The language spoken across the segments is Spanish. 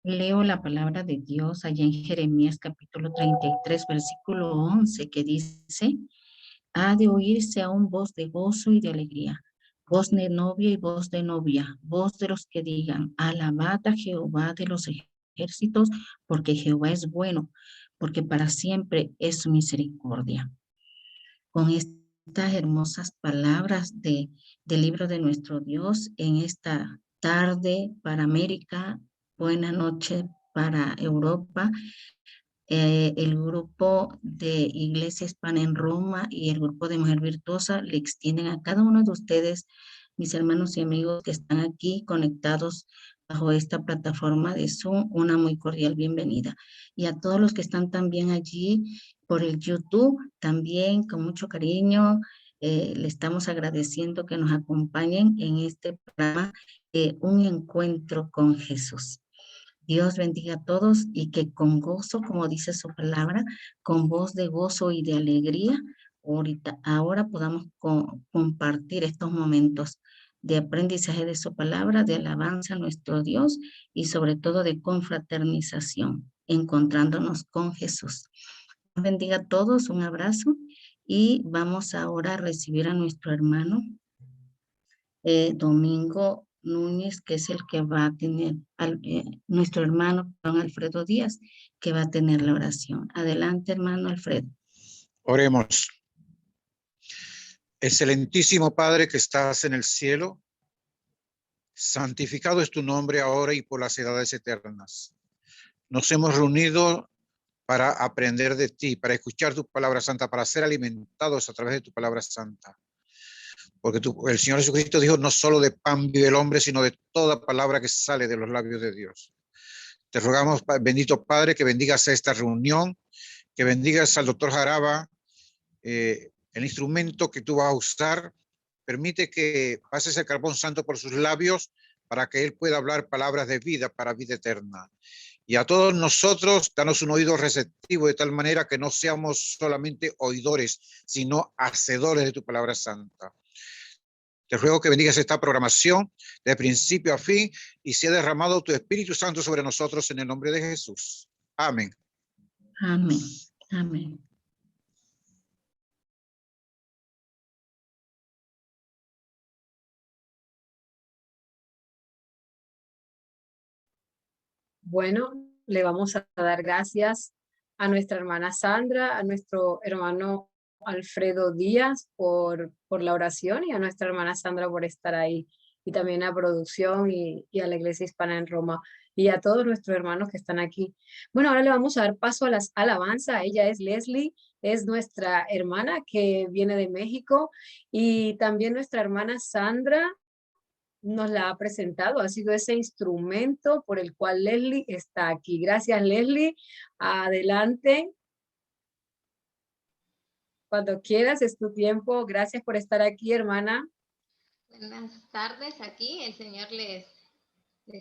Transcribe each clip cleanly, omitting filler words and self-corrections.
Leo la palabra de Dios allá en Jeremías capítulo 33, versículo 11, que dice: ha de oírse aún voz de gozo y de alegría, voz de novia y voz de novia, voz de los que digan: alabad a Jehová de los ejércitos, porque Jehová es bueno, porque para siempre es su misericordia. Con estas hermosas palabras del libro de nuestro Dios en esta tarde para América, buena noche para Europa, el grupo de Iglesia Hispana en Roma y el grupo de Mujer Virtuosa le extienden a cada uno de ustedes, mis hermanos y amigos que están aquí conectados bajo esta plataforma de Zoom, una muy cordial bienvenida. Y a todos los que están también allí por el YouTube, también con mucho cariño, le estamos agradeciendo que nos acompañen en este programa, Un Encuentro con Jesús. Dios bendiga a todos y que con gozo, como dice su palabra, con voz de gozo y de alegría, ahora podamos compartir estos momentos de aprendizaje de su palabra, de alabanza a nuestro Dios y sobre todo de confraternización, encontrándonos con Jesús. Dios bendiga a todos, un abrazo y vamos ahora a recibir a nuestro hermano Domingo Núñez, que es el que va a tener, nuestro hermano don Alfredo Díaz, que va a tener la oración. Adelante, hermano Alfredo. Oremos. Excelentísimo Padre que estás en el cielo, santificado es tu nombre ahora y por las edades eternas. Nos hemos reunido para aprender de ti, para escuchar tu palabra santa, para ser alimentados a través de tu palabra santa. Porque el Señor Jesucristo dijo: no solo de pan vive el hombre, sino de toda palabra que sale de los labios de Dios. Te rogamos, bendito Padre, que bendigas a esta reunión, que bendigas al doctor Jaraba, el instrumento que tú vas a usar. Permite que pases el carbón santo por sus labios para que él pueda hablar palabras de vida para vida eterna. Y a todos nosotros, danos un oído receptivo de tal manera que no seamos solamente oidores, sino hacedores de tu palabra santa. Te ruego que bendigas esta programación de principio a fin y sea derramado tu Espíritu Santo sobre nosotros en el nombre de Jesús. Amén. Amén. Amén. Bueno, le vamos a dar gracias a nuestra hermana Sandra, a nuestro hermano Alfredo Díaz por la oración y a nuestra hermana Sandra por estar ahí, y también a producción y a la Iglesia Hispana en Roma y a todos nuestros hermanos que están aquí. Bueno, ahora le vamos a dar paso a las alabanzas. Ella es Leslie, es nuestra hermana que viene de México, y también nuestra hermana Sandra nos la ha presentado, ha sido ese instrumento por el cual Leslie está aquí. Gracias, Leslie. Adelante. Cuando quieras, es tu tiempo. Gracias por estar aquí, hermana. Buenas tardes aquí. El Señor les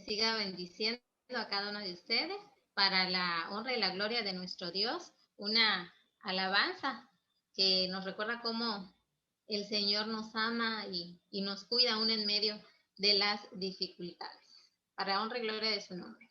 siga bendiciendo a cada uno de ustedes para la honra y la gloria de nuestro Dios. Una alabanza que nos recuerda cómo el Señor nos ama y nos cuida aún en medio de las dificultades. Para honra y gloria de su nombre.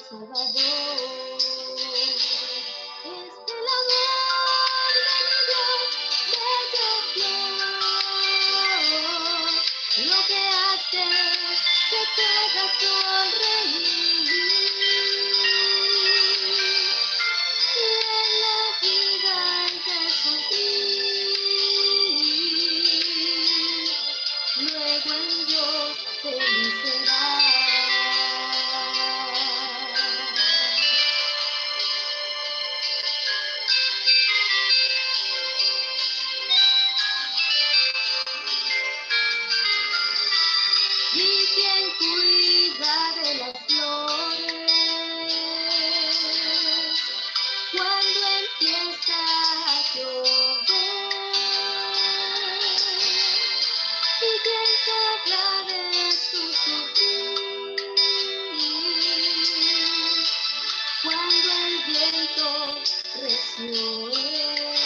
Salvador. Es el amor de mi Dios, bello flor, lo que hace que te haga sonreír. Y en la vida hay que sufrir, luego en Dios feliz serás. Y quien cuida de las flores cuando empieza a llover, y quien habla de su sufrir cuando el viento recio es,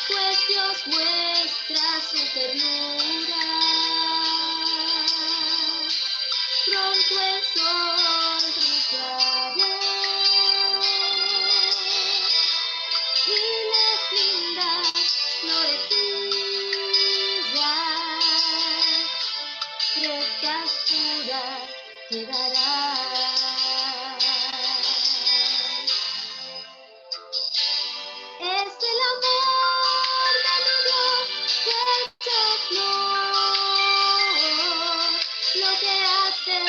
pues Dios muestra su ternura, pronto el sol brillará y las lindas florecillas frescas puras quedarán. Es el amor de mi Dios hecho flor, lo que hace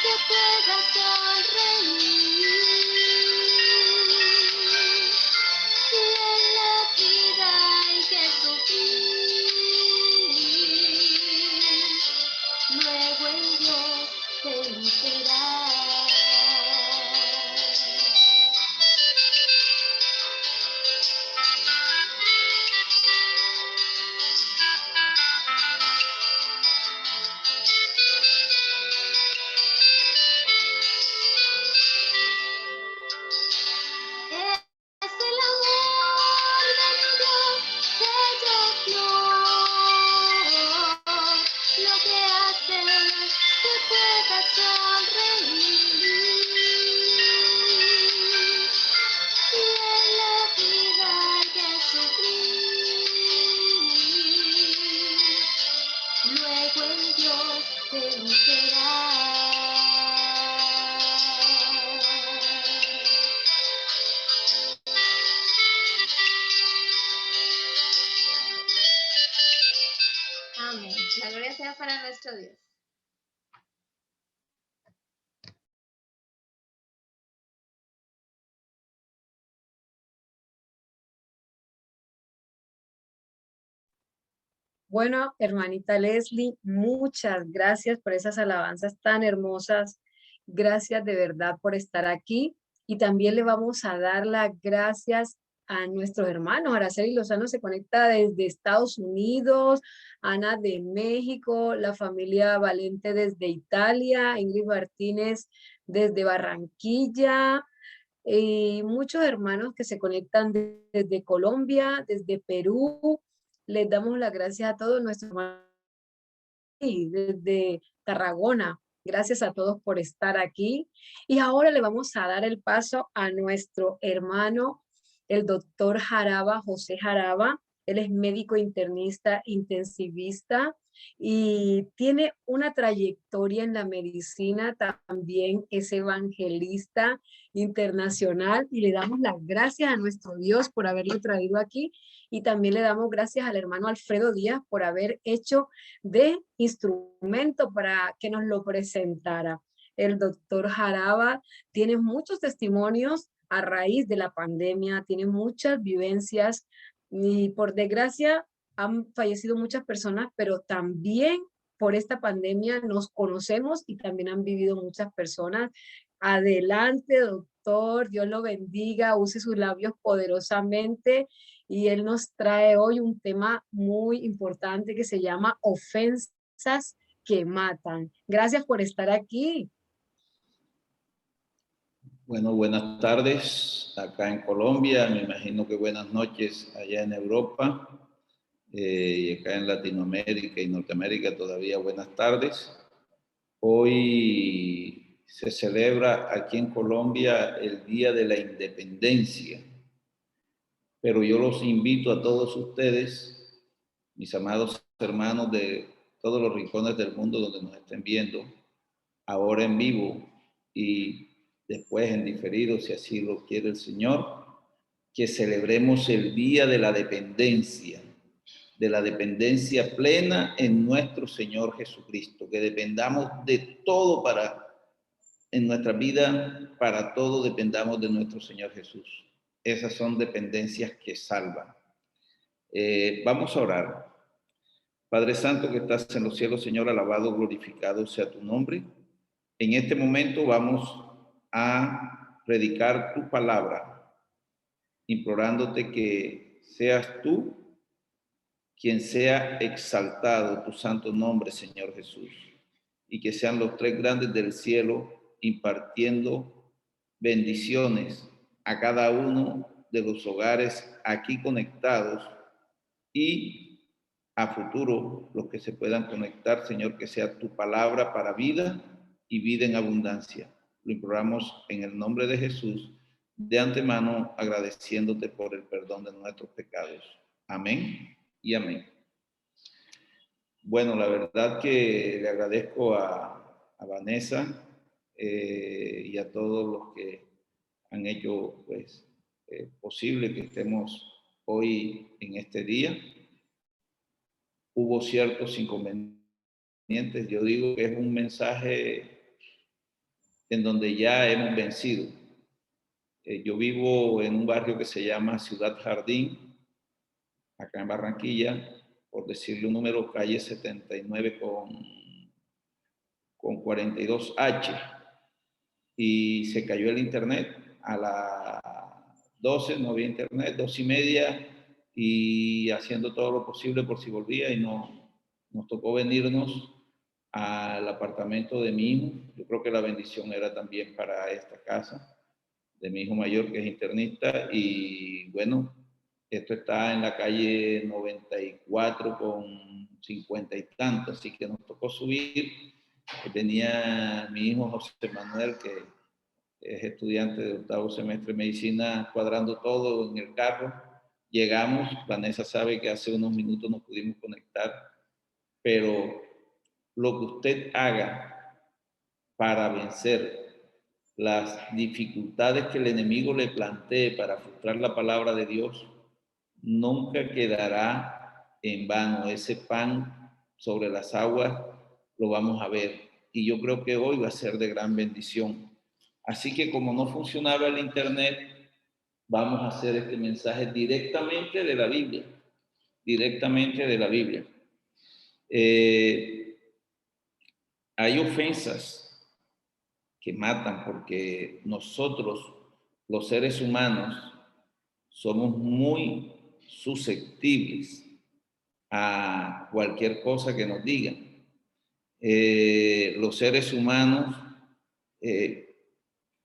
que pueda sonreír. Y en la vida hay que sufrir, luego en Dios feliz serás. Es el amor de mi Dios hecho flor, lo que hace que pueda sonreír. Y en la vida hay que sufrir, luego en Dios feliz serás. Amén. La gloria sea para nuestro Dios. Bueno, hermanita Leslie, muchas gracias por esas alabanzas tan hermosas. Gracias de verdad por estar aquí. Y también le vamos a dar las gracias a nuestros hermanos. Araceli Lozano se conecta desde Estados Unidos, Ana de México, la familia Valente desde Italia, Ingrid Martínez desde Barranquilla, y muchos hermanos que se conectan desde Colombia, desde Perú. Les damos las gracias a todos nuestros hermanos desde Tarragona. Gracias a todos por estar aquí. Y ahora le vamos a dar el paso a nuestro hermano, el doctor Jaraba, José Jaraba. Él es médico internista, intensivista y tiene una trayectoria en la medicina, también es evangelista internacional y le damos las gracias a nuestro Dios por haberlo traído aquí y también le damos gracias al hermano Alfredo Díaz por haber hecho de instrumento para que nos lo presentara. El doctor Jaraba tiene muchos testimonios a raíz de la pandemia, tiene muchas vivencias y por desgracia han fallecido muchas personas, pero también por esta pandemia nos conocemos y también han vivido muchas personas. Adelante, doctor, Dios lo bendiga, use sus labios poderosamente y él nos trae hoy un tema muy importante que se llama ofensas que matan. Gracias por estar aquí. Bueno, buenas tardes acá en Colombia, me imagino que buenas noches allá en Europa y acá en Latinoamérica y Norteamérica todavía buenas tardes. Hoy se celebra aquí en Colombia el Día de la Independencia, pero yo los invito a todos ustedes, mis amados hermanos de todos los rincones del mundo donde nos estén viendo, ahora en vivo y después en diferido, si así lo quiere el Señor, que celebremos el Día de la Dependencia plena en nuestro Señor Jesucristo, que dependamos de todo en nuestra vida, para todo dependamos de nuestro Señor Jesús. Esas son dependencias que salvan. Vamos a orar. Padre Santo que estás en los cielos, Señor, alabado, glorificado sea tu nombre. En este momento vamos a predicar tu palabra, implorándote que seas tú quien sea exaltado, tu santo nombre, Señor Jesús, y que sean los tres grandes del cielo impartiendo bendiciones a cada uno de los hogares aquí conectados y a futuro los que se puedan conectar, Señor, que sea tu palabra para vida y vida en abundancia. Lo imploramos en el nombre de Jesús, de antemano agradeciéndote por el perdón de nuestros pecados. Amén y amén. Bueno, la verdad que le agradezco a Vanessa y a todos los que han hecho pues, posible que estemos hoy en este día. Hubo ciertos inconvenientes. Yo digo que es un mensaje en donde ya hemos vencido. Yo vivo en un barrio que se llama Ciudad Jardín, acá en Barranquilla, por decirle un número, calle 79 con 42H. Y se cayó el internet a las 12, no había internet, 2:30, y haciendo todo lo posible por si volvía, y nos tocó venirnos al apartamento de mi hijo. Yo creo que la bendición era también para esta casa de mi hijo mayor, que es internista, y bueno, esto está en la calle 94 con 50 y tanto, así que nos tocó subir. Tenía mi hijo José Manuel, que es estudiante de 8º semestre de medicina, cuadrando todo en el carro. Llegamos, Vanessa sabe que hace unos minutos nos pudimos conectar, pero lo que usted haga para vencer las dificultades que el enemigo le plantee para frustrar la palabra de Dios, nunca quedará en vano. Ese pan sobre las aguas lo vamos a ver, y yo creo que hoy va a ser de gran bendición. Así que como no funcionaba el internet, vamos a hacer este mensaje directamente de la Biblia, hay ofensas que matan, porque nosotros, los seres humanos, somos muy susceptibles a cualquier cosa que nos digan. Los seres humanos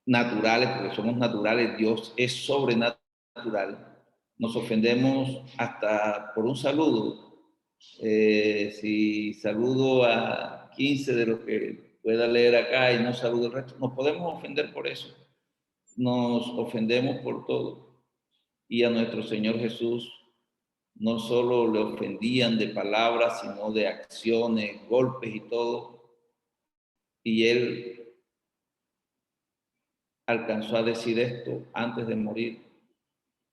naturales, porque somos naturales, Dios es sobrenatural, nos ofendemos hasta por un saludo. Si saludo a 15 de los que pueda leer acá y no saludo al resto, nos podemos ofender por eso. Nos ofendemos por todo. Y a nuestro Señor Jesús no solo le ofendían de palabras, sino de acciones, golpes y todo. Y Él alcanzó a decir esto antes de morir: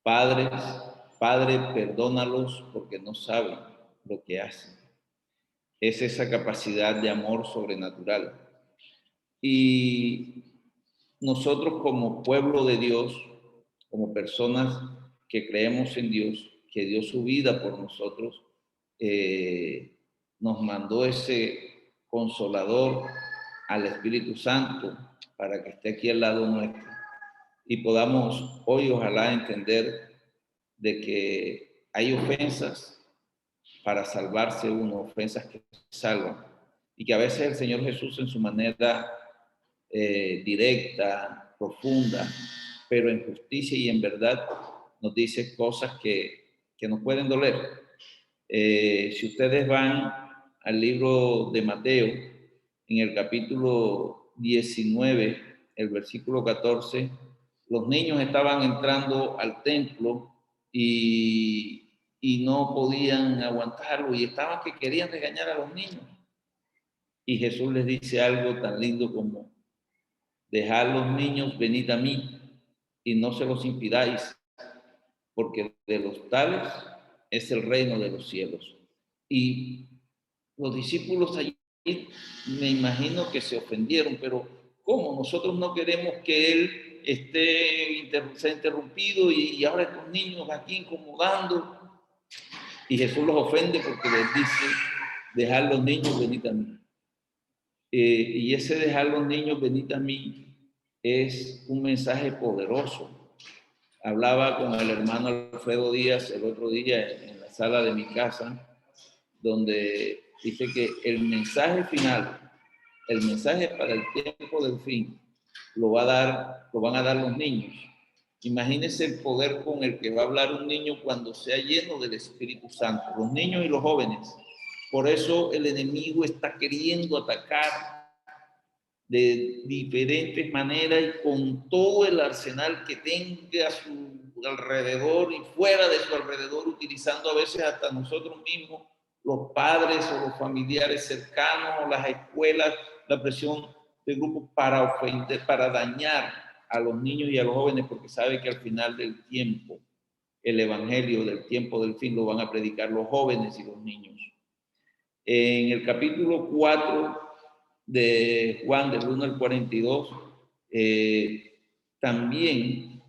Padre, perdónalos porque no saben lo que hacen. Es esa capacidad de amor sobrenatural. Y nosotros, como pueblo de Dios, como personas que creemos en Dios, que dio su vida por nosotros, nos mandó ese consolador, al Espíritu Santo, para que esté aquí al lado nuestro y podamos hoy ojalá entender de que hay ofensas para salvarse uno, ofensas que salvan, y que a veces el Señor Jesús, en su manera directa, profunda, pero en justicia y en verdad, nos dice cosas que nos pueden doler. Si ustedes van al libro de Mateo, en el capítulo 19, el versículo 14, los niños estaban entrando al templo y no podían aguantarlo y estaban que querían regañar a los niños. Y Jesús les dice algo tan lindo como: dejad los niños, venid a mí y no se los impidáis, porque de los tales es el reino de los cielos. Y los discípulos allí, me imagino que se ofendieron, pero ¿cómo? Nosotros no queremos que él sea interrumpido y ahora estos niños aquí incomodando. Y Jesús los ofende porque les dice: dejad los niños, venid a mí. Y ese dejar los niños, venid a mí, es un mensaje poderoso. Hablaba con el hermano Alfredo Díaz el otro día en la sala de mi casa, donde dice que el mensaje final, el mensaje para el tiempo del fin, lo van a dar los niños. Imagínense el poder con el que va a hablar un niño cuando sea lleno del Espíritu Santo, los niños y los jóvenes. Por eso el enemigo está queriendo atacar de diferentes maneras y con todo el arsenal que tenga a su alrededor y fuera de su alrededor, utilizando a veces hasta nosotros mismos, los padres o los familiares cercanos, o las escuelas, la presión de grupos para ofender, para dañar a los niños y a los jóvenes, porque sabe que al final del tiempo, el evangelio del tiempo del fin lo van a predicar los jóvenes y los niños. En el capítulo 4 de Juan, del 1 al 42, también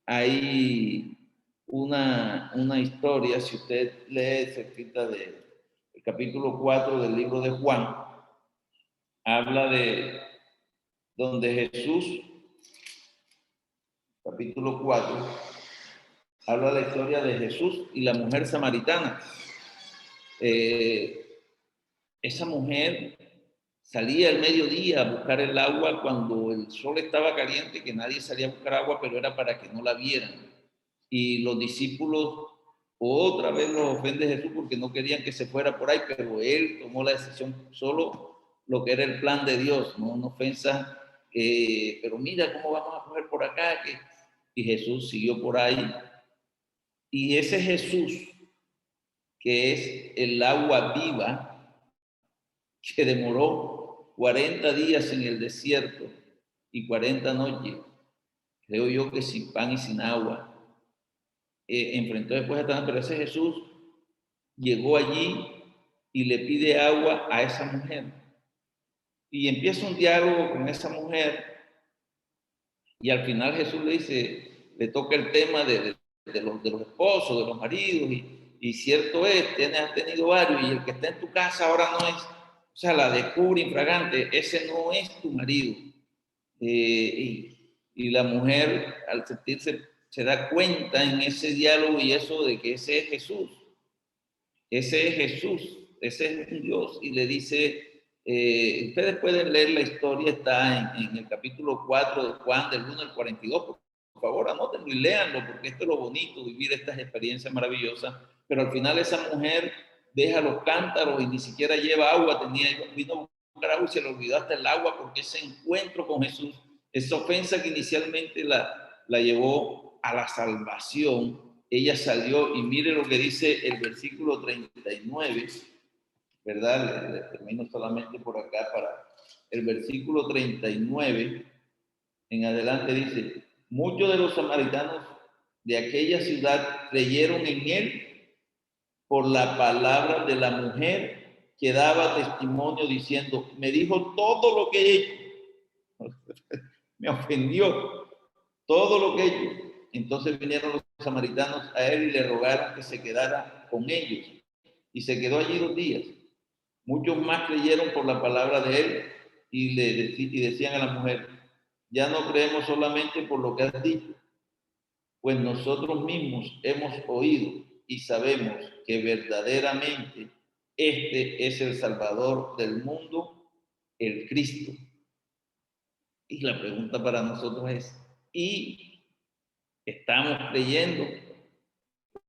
hay una historia. Si usted lee cerquita del capítulo 4 del libro de Juan, habla de donde Jesús, capítulo 4, habla de la historia de Jesús y la mujer samaritana. Esa mujer salía al mediodía a buscar el agua cuando el sol estaba caliente, que nadie salía a buscar agua, pero era para que no la vieran. Y los discípulos otra vez los ofende Jesús porque no querían que se fuera por ahí, pero él tomó la decisión, solo lo que era el plan de Dios, no una ofensa, pero mira cómo vamos a coger por acá. Y Jesús siguió por ahí. Y ese Jesús, que es el agua viva, que demoró 40 días en el desierto y 40 noches, creo yo que sin pan y sin agua, enfrentó después a Satanás, pero ese Jesús llegó allí y le pide agua a esa mujer. Y empieza un diálogo con esa mujer y al final Jesús le dice, le toca el tema de los esposos, de los maridos, y cierto es, has tenido varios y el que está en tu casa ahora no es, o sea, la descubre infragante, ese no es tu marido. Y la mujer, al sentirse, se da cuenta en ese diálogo y eso de que ese es Jesús. Ese es Jesús, ese es Dios. Y le dice, ustedes pueden leer la historia, está en el capítulo 4 de Juan, del 1 al 42. Por favor, anótenlo y léanlo, porque esto es lo bonito, vivir estas experiencias maravillosas. Pero al final esa mujer deja los cántaros y ni siquiera lleva agua, vino a buscar agua y se le olvidó hasta el agua, porque ese encuentro con Jesús, esa ofensa que inicialmente la llevó a la salvación, ella salió, y mire lo que dice el versículo 39, ¿verdad? Le termino solamente por acá para el versículo 39 en adelante. Dice, muchos de los samaritanos de aquella ciudad creyeron en él por la palabra de la mujer que daba testimonio diciendo, me dijo todo lo que he hecho. Me ofendió todo lo que he hecho. Entonces vinieron los samaritanos a él y le rogaron que se quedara con ellos. Y se quedó allí 2 días. Muchos más creyeron por la palabra de él y decían a la mujer, ya no creemos solamente por lo que has dicho, pues nosotros mismos hemos oído y sabemos que verdaderamente este es el Salvador del mundo, el Cristo. Y la pregunta para nosotros es, ¿y estamos creyendo?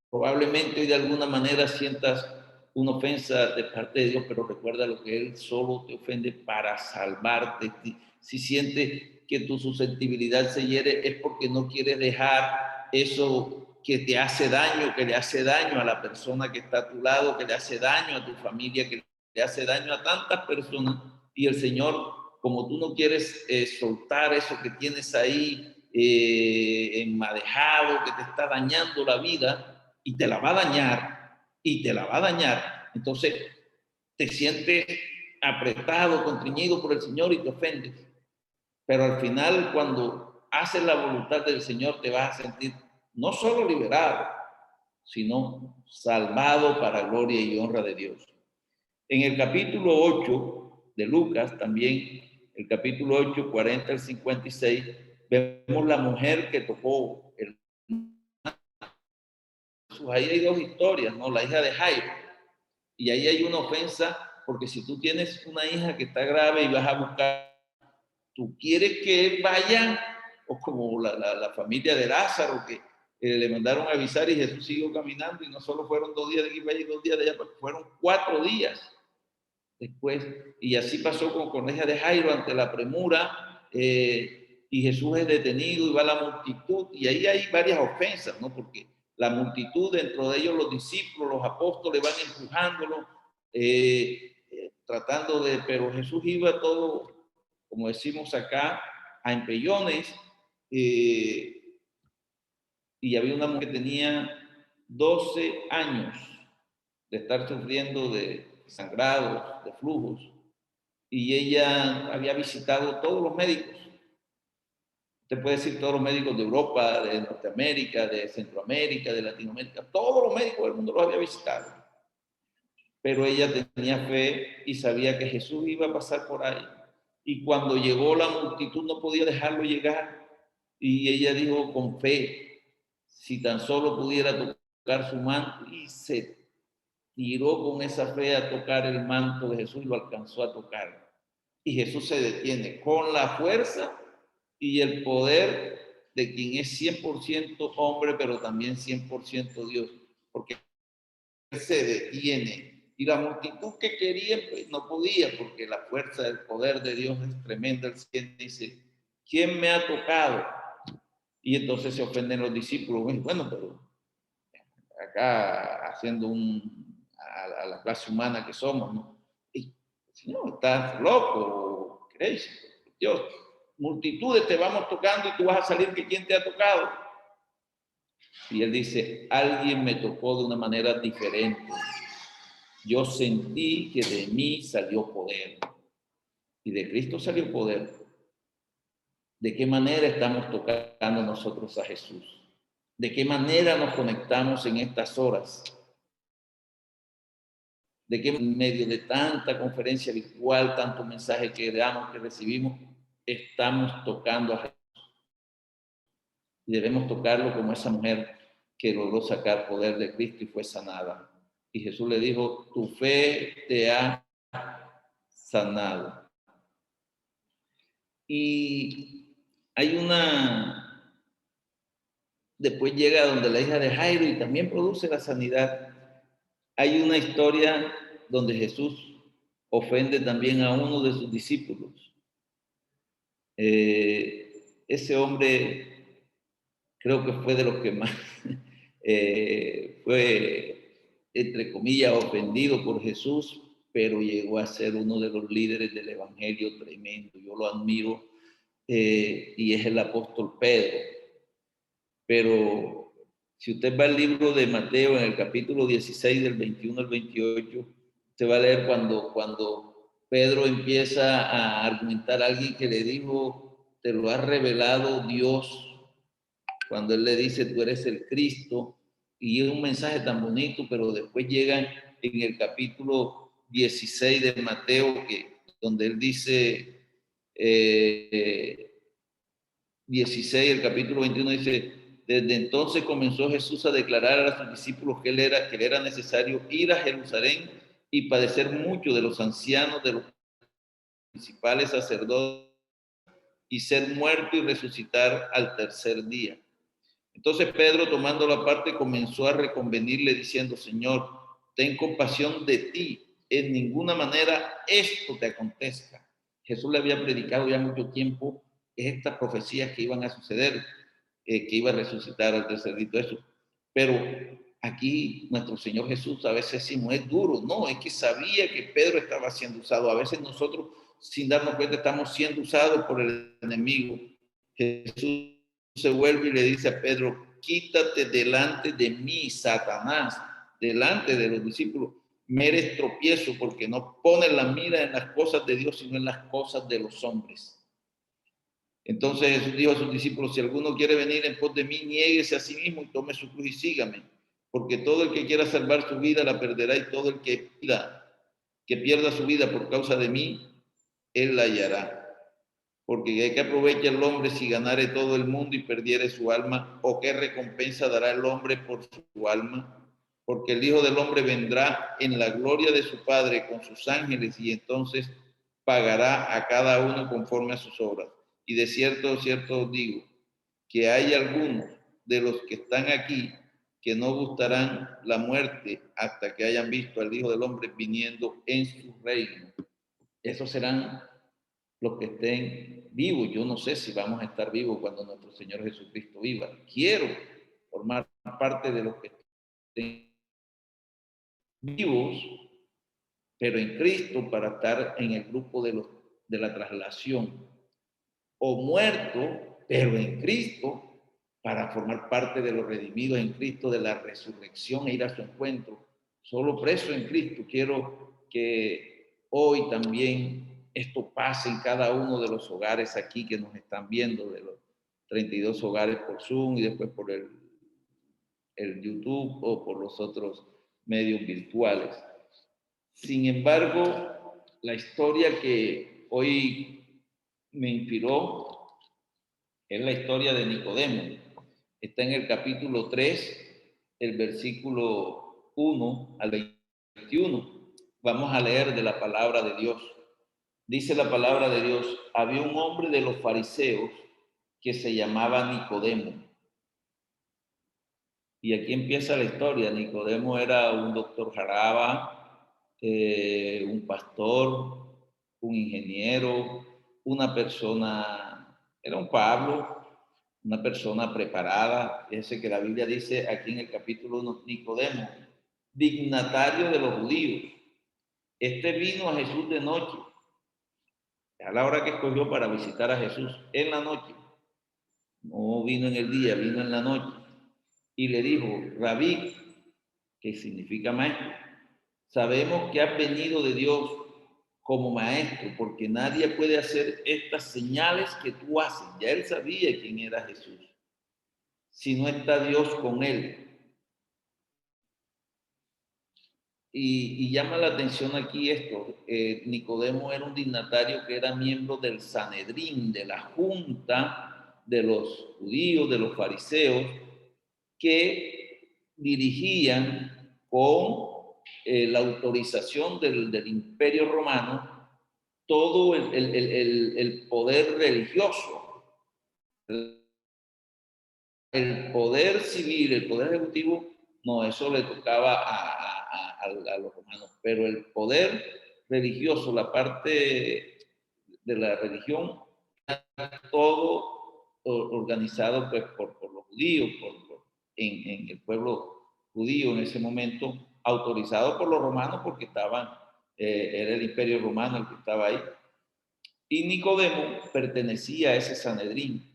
Probablemente hoy de alguna manera sientas una ofensa de parte de Dios, pero recuerda lo que Él solo te ofende para salvarte. Si sientes que tu susceptibilidad se hiere, es porque no quieres dejar eso que te hace daño, que le hace daño a la persona que está a tu lado, que le hace daño a tu familia, que le hace daño a tantas personas. Y el Señor, como tú no quieres soltar eso que tienes ahí enmadejado, que te está dañando la vida, y te la va a dañar, y te la va a dañar, entonces te sientes apretado, contriñido por el Señor y te ofendes. Pero al final, cuando haces la voluntad del Señor, te vas a sentir no solo liberado, sino salvado para gloria y honra de Dios. En el capítulo 8 de Lucas, también, el capítulo 8, 40 al 56, vemos la mujer que tocó el... Ahí hay dos historias, ¿no? La hija de Jairo. Y ahí hay una ofensa, porque si tú tienes una hija que está grave y vas a buscar, tú quieres que él vaya, o como la familia de Lázaro, que le mandaron a avisar y Jesús siguió caminando, y no solo fueron 2 días de aquí para allá y 2 días de allá, fueron 4 días después. Y así pasó con la hija de Jairo ante la premura, y Jesús es detenido y va la multitud, y ahí hay varias ofensas, ¿no? Porque la multitud, dentro de ellos los discípulos, los apóstoles van empujándolo, tratando de, pero Jesús iba todo, como decimos acá, a empellones, y había una mujer que tenía 12 años de estar sufriendo de sangrados, de flujos, y ella había visitado todos los médicos. Usted puede decir todos los médicos de Europa, de Norteamérica, de Centroamérica, de Latinoamérica, todos los médicos del mundo los había visitado. Pero ella tenía fe y sabía que Jesús iba a pasar por ahí. Y cuando llegó la multitud no podía dejarlo llegar. Y ella dijo con fe, si tan solo pudiera tocar su manto, y se tiró con esa fe a tocar el manto de Jesús y lo alcanzó a tocar. Y Jesús se detiene con la fuerza y el poder de quien es 100% hombre, pero también 100% Dios, porque Él se detiene. Y la multitud que quería, pues no podía, porque la fuerza del poder de Dios es tremenda. El Señor dice, ¿quién me ha tocado? Y entonces se ofenden los discípulos. Bueno, pero acá haciendo a la clase humana que somos, ¿no? Y, Señor, estás loco, crazy. Dios, multitudes te vamos tocando y tú vas a salir que quién te ha tocado. Y él dice, alguien me tocó de una manera diferente. Yo sentí que de mí salió poder. Y de Cristo salió poder. ¿De qué manera estamos tocando nosotros a Jesús? ¿De qué manera nos conectamos en estas horas? ¿De qué en medio de tanta conferencia virtual, tanto mensaje que damos, que recibimos, estamos tocando a Jesús? Y debemos tocarlo como esa mujer que logró sacar poder de Cristo y fue sanada. Y Jesús le dijo, tu fe te ha sanado. Y hay después llega donde la hija de Jairo y también produce la sanidad. Hay una historia donde Jesús ofende también a uno de sus discípulos. Ese hombre creo que fue de los que más fue, entre comillas, ofendido por Jesús, pero llegó a ser uno de los líderes del evangelio tremendo. Yo lo admiro, y es el apóstol Pedro. Pero si usted va al libro de Mateo, en el capítulo 16, del 21 al 28, usted va a leer cuando Pedro empieza a argumentar a alguien que le dijo, te lo ha revelado Dios, cuando él le dice, tú eres el Cristo, y es un mensaje tan bonito, pero después llegan en el capítulo 16 de Mateo, donde él dice, 16, el capítulo 21 dice, desde entonces comenzó Jesús a declarar a sus discípulos que le era necesario ir a Jerusalén y padecer mucho de los ancianos, de los principales sacerdotes, y ser muerto y resucitar al tercer día. Entonces Pedro, tomando la parte, comenzó a reconvenirle diciendo, Señor, ten compasión de ti, en ninguna manera esto te acontezca. Jesús le había predicado ya mucho tiempo estas profecías que iban a suceder, que iba a resucitar al tercer día, eso. Pero aquí nuestro Señor Jesús a veces decimos, es duro. No, es que sabía que Pedro estaba siendo usado. A veces nosotros, sin darnos cuenta, estamos siendo usados por el enemigo. Jesús se vuelve y le dice a Pedro, quítate delante de mí, Satanás, delante de los discípulos. Me eres tropiezo porque no pones la mira en las cosas de Dios, sino en las cosas de los hombres. Entonces Jesús dijo a sus discípulos, si alguno quiere venir en pos de mí, niéguese a sí mismo y tome su cruz y sígame. Porque todo el que quiera salvar su vida la perderá, y todo el que pierda su vida por causa de mí, él la hallará. Porque ¿qué aprovecha el hombre si ganare todo el mundo y perdiere su alma? ¿O qué recompensa dará el hombre por su alma? Porque el Hijo del Hombre vendrá en la gloria de su Padre con sus ángeles, y entonces pagará a cada uno conforme a sus obras. Y de cierto, cierto os digo, que hay algunos de los que están aquí que no gustarán la muerte hasta que hayan visto al Hijo del Hombre viniendo en su reino. Esos serán los que estén vivos. Yo no sé si vamos a estar vivos cuando nuestro Señor Jesucristo viva. Quiero formar parte de los que estén vivos, pero en Cristo, para estar en el grupo de la traslación, o muerto, pero en Cristo, para formar parte de los redimidos en Cristo, de la resurrección e ir a su encuentro. Solo preso en Cristo. Quiero que hoy también esto pase en cada uno de los hogares aquí que nos están viendo, de los 32 hogares por Zoom y después por el YouTube o por los otros medios virtuales. Sin embargo, la historia que hoy me inspiró es la historia de Nicodemo. Está en el capítulo 3, el versículo 1 al 21. Vamos a leer de la palabra de Dios. Dice la palabra de Dios, había un hombre de los fariseos que se llamaba Nicodemo. Y aquí empieza la historia. Nicodemo era un doctor jaraba, un pastor, un ingeniero, una persona, era un Pablo, una persona preparada. Fíjense que la Biblia dice aquí en el capítulo 1, Nicodemo, dignatario de los judíos. Este vino a Jesús de noche, a la hora que escogió para visitar a Jesús, en la noche. No vino en el día, vino en la noche. Y le dijo, Rabí, que significa maestro, sabemos que has venido de Dios como maestro, porque nadie puede hacer estas señales que tú haces. Ya él sabía quién era Jesús, si no está Dios con él. Y llama la atención aquí esto, Nicodemo era un dignatario que era miembro del Sanedrín, de la junta de los judíos, de los fariseos, que dirigían con la autorización del Imperio Romano todo el poder religioso, el poder civil, el poder ejecutivo. No, eso le tocaba a los romanos, pero el poder religioso, la parte de la religión, todo organizado pues, por los judíos, en el pueblo judío en ese momento, autorizado por los romanos porque era el imperio romano el que estaba ahí. Y Nicodemo pertenecía a ese Sanedrín.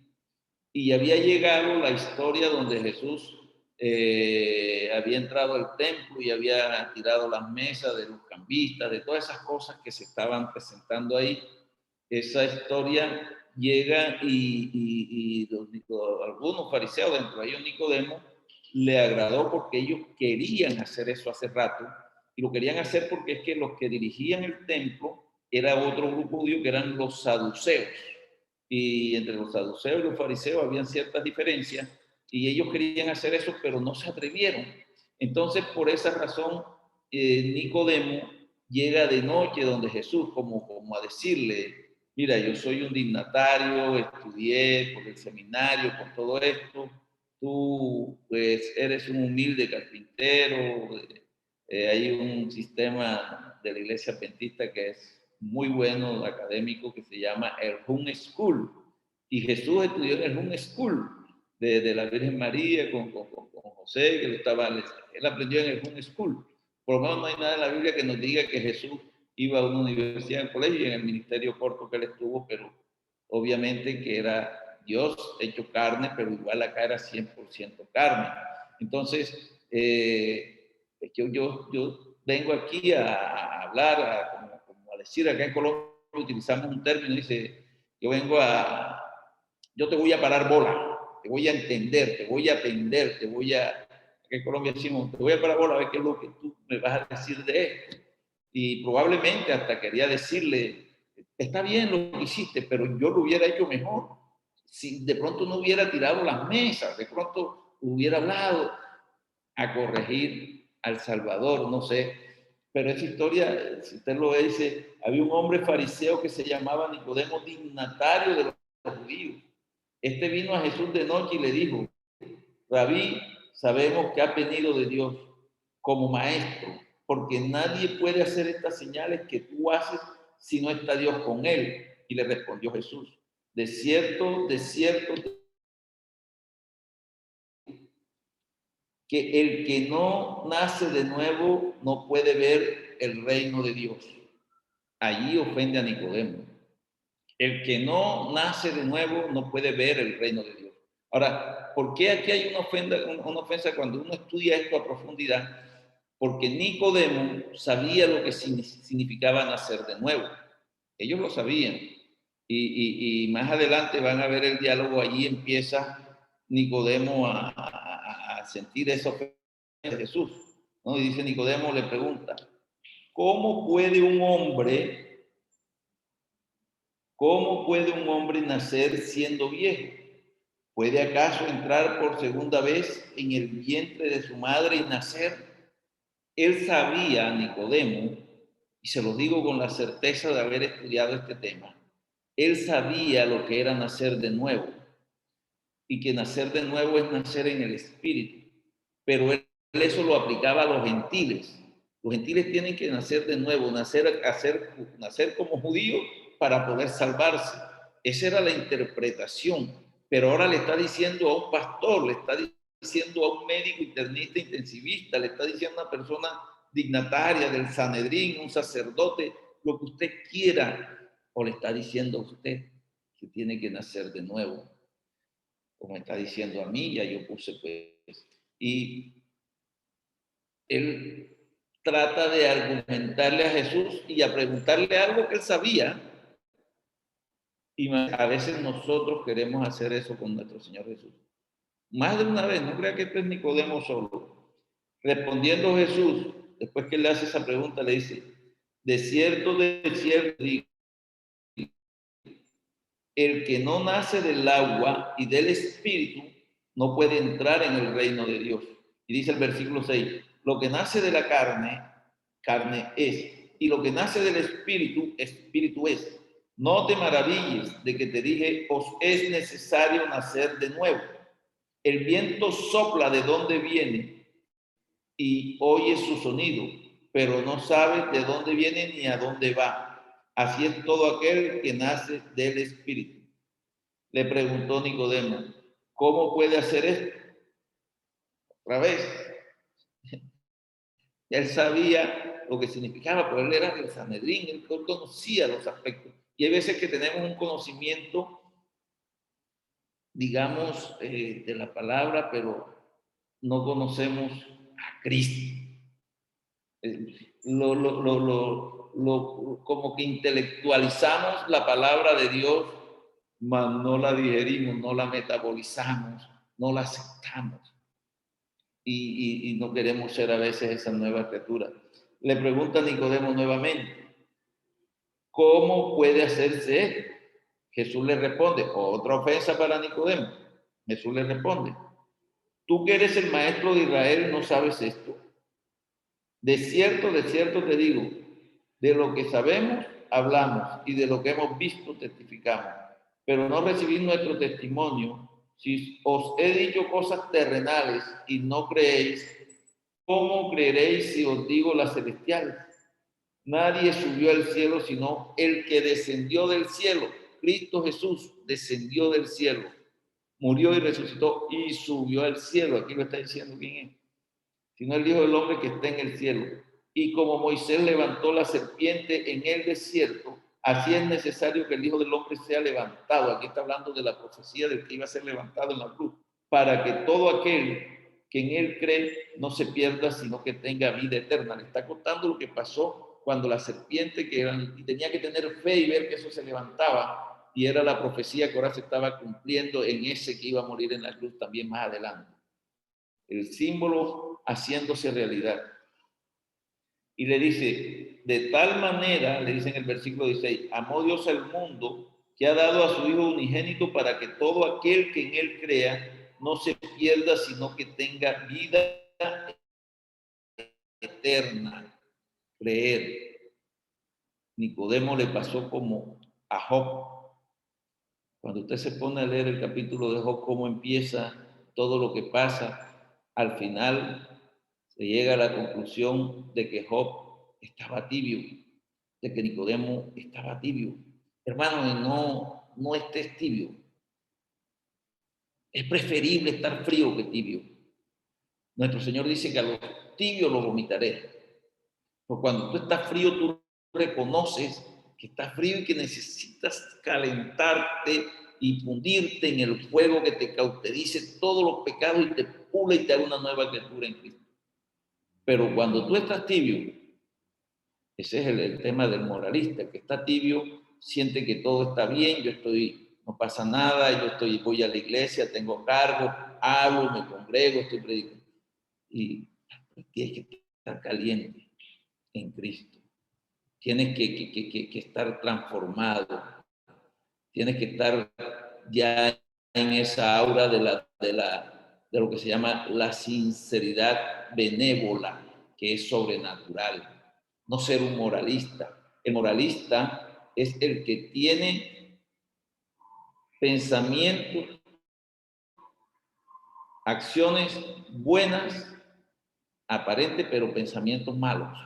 Y había llegado la historia donde Jesús había entrado al templo y había tirado las mesas de los cambistas, de todas esas cosas que se estaban presentando ahí. Esa historia llega y algunos fariseos, dentro de ellos Nicodemo, le agradó porque ellos querían hacer eso hace rato, y lo querían hacer porque es que los que dirigían el templo era otro grupo judío que eran los saduceos, y entre los saduceos y los fariseos habían ciertas diferencias, y ellos querían hacer eso, pero no se atrevieron. Entonces, por esa razón, Nicodemo llega de noche donde Jesús, como a decirle, mira, yo soy un dignatario, estudié por el seminario, por todo esto, tú pues eres un humilde carpintero, Hay un sistema de la iglesia adventista que es muy bueno, académico, que se llama el Home School. Y Jesús estudió en el Home School de la Virgen María con José, que él aprendió en el Home School. Por lo menos no hay nada en la Biblia que nos diga que Jesús iba a una universidad, en el colegio y en el ministerio corto que él estuvo, pero obviamente que era Dios hecho carne, pero igual acá era 100% carne. Entonces, yo vengo aquí a hablar, como a decir, acá en Colombia utilizamos un término, dice, yo te voy a parar bola, te voy a entender, te voy a atender, acá en Colombia decimos, te voy a parar bola a ver qué es lo que tú me vas a decir de esto. Y probablemente hasta quería decirle, está bien lo que hiciste, pero yo lo hubiera hecho mejor. Si de pronto no hubiera tirado las mesas, de pronto hubiera hablado a corregir al Salvador, no sé. Pero esa historia, si usted lo ve, dice, había un hombre fariseo que se llamaba Nicodemo, dignatario de los judíos. Este vino a Jesús de noche y le dijo, Rabí, sabemos que ha venido de Dios como maestro, porque nadie puede hacer estas señales que tú haces si no está Dios con él. Y le respondió Jesús, de cierto, que el que no nace de nuevo no puede ver el reino de Dios. Allí ofende a Nicodemo. El que no nace de nuevo no puede ver el reino de Dios. Ahora, ¿por qué aquí hay una ofensa cuando uno estudia esto a profundidad? Porque Nicodemo sabía lo que significaba nacer de nuevo. Ellos lo sabían. Y más adelante van a ver el diálogo, allí empieza Nicodemo a sentir esa ofensa de Jesús, ¿no? Y dice Nicodemo, le pregunta, ¿cómo puede un hombre nacer siendo viejo? ¿Puede acaso entrar por segunda vez en el vientre de su madre y nacer? Él sabía, Nicodemo, y se lo digo con la certeza de haber estudiado este tema, él sabía lo que era nacer de nuevo, y que nacer de nuevo es nacer en el Espíritu, pero él eso lo aplicaba a los gentiles. Los gentiles tienen que nacer de nuevo, nacer como judíos para poder salvarse. Esa era la interpretación, pero ahora le está diciendo a un pastor, le está diciendo a un médico internista, intensivista, le está diciendo a una persona dignataria del Sanedrín, un sacerdote, lo que usted quiera, o le está diciendo a usted que tiene que nacer de nuevo, como está diciendo a mí, ya yo puse pues, y él trata de argumentarle a Jesús y a preguntarle algo que él sabía, y a veces nosotros queremos hacer eso con nuestro Señor Jesús. Más de una vez, no crea que esto es Nicodemo solo. Respondiendo Jesús, después que le hace esa pregunta, le dice, de cierto digo, el que no nace del agua y del Espíritu no puede entrar en el reino de Dios. Y dice el versículo 6, lo que nace de la carne, carne es, y lo que nace del Espíritu, Espíritu es. No te maravilles de que te dije, os es necesario nacer de nuevo. El viento sopla de donde viene y oyes su sonido, pero no sabes de dónde viene ni a dónde va. Así es todo aquel que nace del Espíritu. Le preguntó Nicodemo, ¿cómo puede hacer esto? Otra vez. Él sabía lo que significaba, pero él era del Sanedrín, él conocía los aspectos. Y hay veces que tenemos un conocimiento, digamos, de la palabra, pero no conocemos a Cristo. Como que intelectualizamos la palabra de Dios, mas no la digerimos, no la metabolizamos, no la aceptamos. Y no queremos ser a veces esa nueva criatura. Le pregunta Nicodemo nuevamente, ¿cómo puede hacerse esto? Jesús le responde, otra ofensa para Nicodemo. Jesús le responde, tú que eres el maestro de Israel, ¿no sabes esto? De cierto te digo, de lo que sabemos, hablamos, y de lo que hemos visto, testificamos. Pero no recibís nuestro testimonio. Si os he dicho cosas terrenales y no creéis, ¿cómo creeréis si os digo la celestial? Nadie subió al cielo sino el que descendió del cielo. Cristo Jesús descendió del cielo, murió y resucitó y subió al cielo. Aquí lo está diciendo quién es. Sino el Hijo del Hombre que está en el cielo. Y como Moisés levantó la serpiente en el desierto, así es necesario que el Hijo del Hombre sea levantado. Aquí está hablando de la profecía del que iba a ser levantado en la cruz, para que todo aquel que en él cree no se pierda, sino que tenga vida eterna. Le está contando lo que pasó cuando la serpiente, y tenía que tener fe y ver que eso se levantaba, y era la profecía que ahora se estaba cumpliendo en ese que iba a morir en la cruz también más adelante. El símbolo haciéndose realidad. Y le dice, de tal manera, le dice en el versículo 16, amó Dios al mundo que ha dado a su Hijo unigénito para que todo aquel que en él crea no se pierda, sino que tenga vida eterna. Creer. Nicodemo le pasó como a Job. Cuando usted se pone a leer el capítulo de Job, cómo empieza todo lo que pasa, al final se llega a la conclusión de que Job estaba tibio, de que Nicodemo estaba tibio. Hermano, no estés tibio. Es preferible estar frío que tibio. Nuestro Señor dice que a los tibios los vomitaré. Porque cuando tú estás frío, tú reconoces que estás frío y que necesitas calentarte y fundirte en el fuego que te cauterice todos los pecados y te pula y te haga una nueva criatura en Cristo. Pero cuando tú estás tibio, ese es el tema del moralista, el que está tibio siente que todo está bien, no pasa nada, voy a la iglesia, tengo cargo, hablo, me congrego, estoy predicando. Y tienes que estar caliente en Cristo. Tienes que estar transformado. Tienes que estar ya en esa aura de lo que se llama la sinceridad benévola, que es sobrenatural. No ser un moralista. El moralista es el que tiene pensamientos, acciones buenas, aparentes, pero pensamientos malos.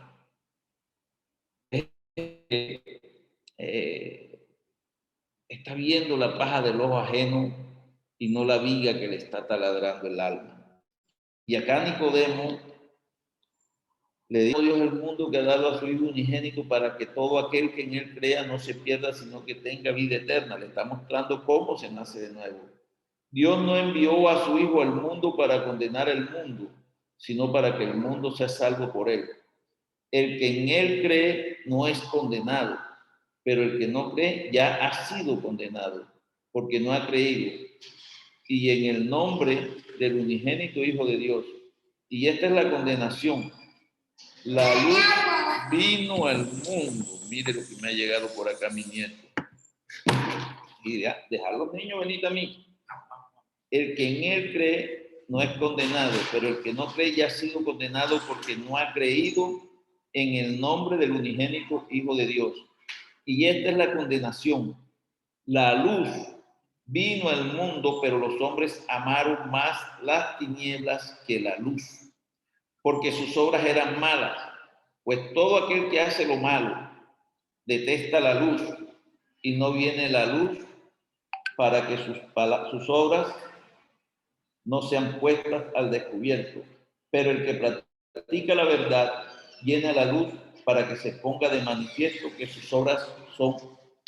Está viendo la paja del ojo ajeno y no la viga que le está taladrando el alma. Y acá Nicodemo le dijo Dios al mundo que ha dado a su Hijo unigénito para que todo aquel que en él crea no se pierda, sino que tenga vida eterna. Le está mostrando cómo se nace de nuevo. Dios no envió a su Hijo al mundo para condenar al mundo, sino para que el mundo sea salvo por él. El que en él cree no es condenado, pero el que no cree ya ha sido condenado, porque no ha creído. Y en el nombre del unigénito Hijo de Dios. Y esta es la condenación. La luz vino al mundo. Mire lo que me ha llegado por acá mi nieto. Y ya, dejar los niños venir a mí. El que en él cree no es condenado, pero el que no cree ya ha sido condenado porque no ha creído en el nombre del unigénito Hijo de Dios. Y esta es la condenación. La luz vino al mundo, pero los hombres amaron más las tinieblas que la luz, porque sus obras eran malas. Pues todo aquel que hace lo malo detesta la luz y no viene la luz para que sus obras no sean puestas al descubierto. Pero el que practica la verdad viene a la luz para que se ponga de manifiesto que sus obras son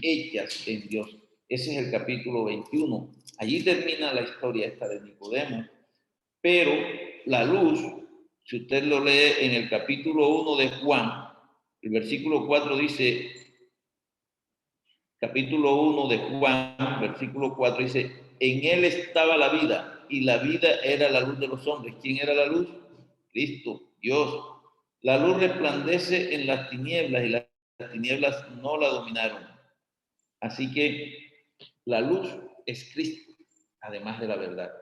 hechas en Dios. Ese es el capítulo 21. Allí termina la historia esta de Nicodemo. Pero la luz, si usted lo lee en el capítulo 1 de Juan, el versículo 4 dice, capítulo 1 de Juan, versículo 4 dice, en él estaba la vida y la vida era la luz de los hombres. ¿Quién era la luz? Cristo, Dios. La luz resplandece en las tinieblas y las tinieblas no la dominaron. Así que la luz es Cristo, además de la verdad.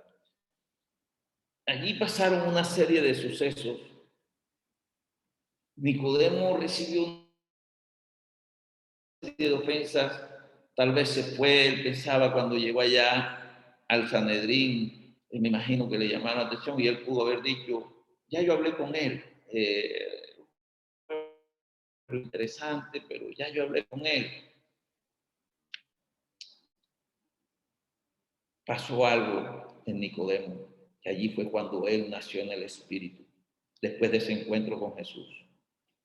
Allí pasaron una serie de sucesos. Nicodemo recibió una serie de ofensas. Tal vez se fue, él pensaba cuando llegó allá al Sanedrín, me imagino que le llamaron la atención y él pudo haber dicho, ya yo hablé con él. Interesante, pero ya yo hablé con él. Pasó algo en Nicodemo, que allí fue cuando él nació en el Espíritu, después de ese encuentro con Jesús.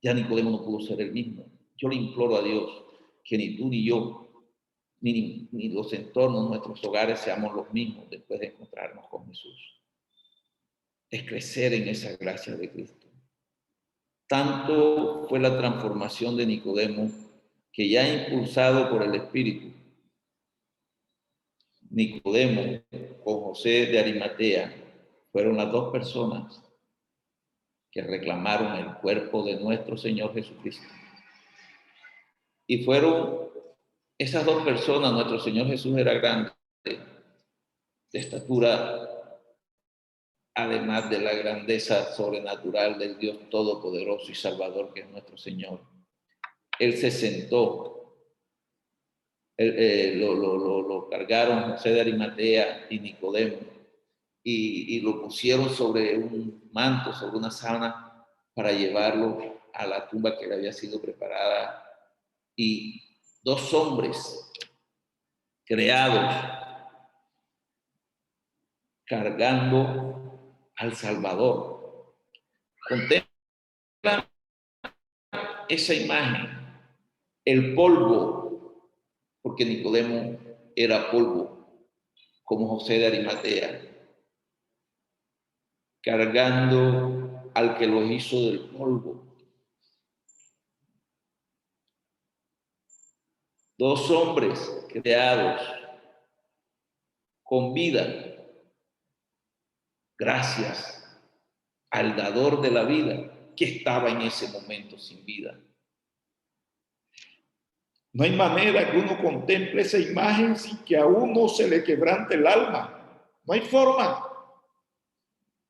Ya Nicodemo no pudo ser el mismo. Yo le imploro a Dios que ni tú ni yo, ni los entornos, nuestros hogares seamos los mismos después de encontrarnos con Jesús. Es crecer en esa gracia de Cristo. Tanto fue la transformación de Nicodemo que ya impulsado por el Espíritu, Nicodemo con José de Arimatea fueron las dos personas que reclamaron el cuerpo de nuestro Señor Jesucristo. Y fueron esas dos personas, nuestro Señor Jesús era grande, de estatura, además de la grandeza sobrenatural del Dios Todopoderoso y Salvador que es nuestro Señor. Él se sentó, lo cargaron José de Arimatea y Nicodemo y lo pusieron sobre un manto, sobre una sábana para llevarlo a la tumba que le había sido preparada. Y dos hombres creados cargando al Salvador. Contempla esa imagen, el polvo, porque Nicodemo era polvo, como José de Arimatea, cargando al que lo hizo del polvo. Dos hombres creados con vida, gracias al dador de la vida que estaba en ese momento sin vida. No hay manera que uno contemple esa imagen sin que a uno se le quebrante el alma. No hay forma.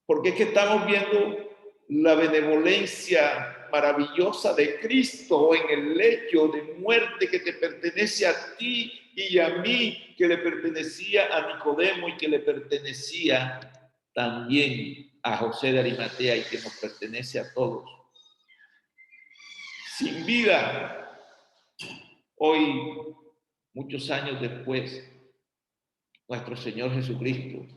Porque es que estamos viendo la benevolencia maravillosa de Cristo en el lecho de muerte que te pertenece a ti y a mí, que le pertenecía a Nicodemo y que le pertenecía también a José de Arimatea y que nos pertenece a todos. Sin vida. Hoy, muchos años después, nuestro Señor Jesucristo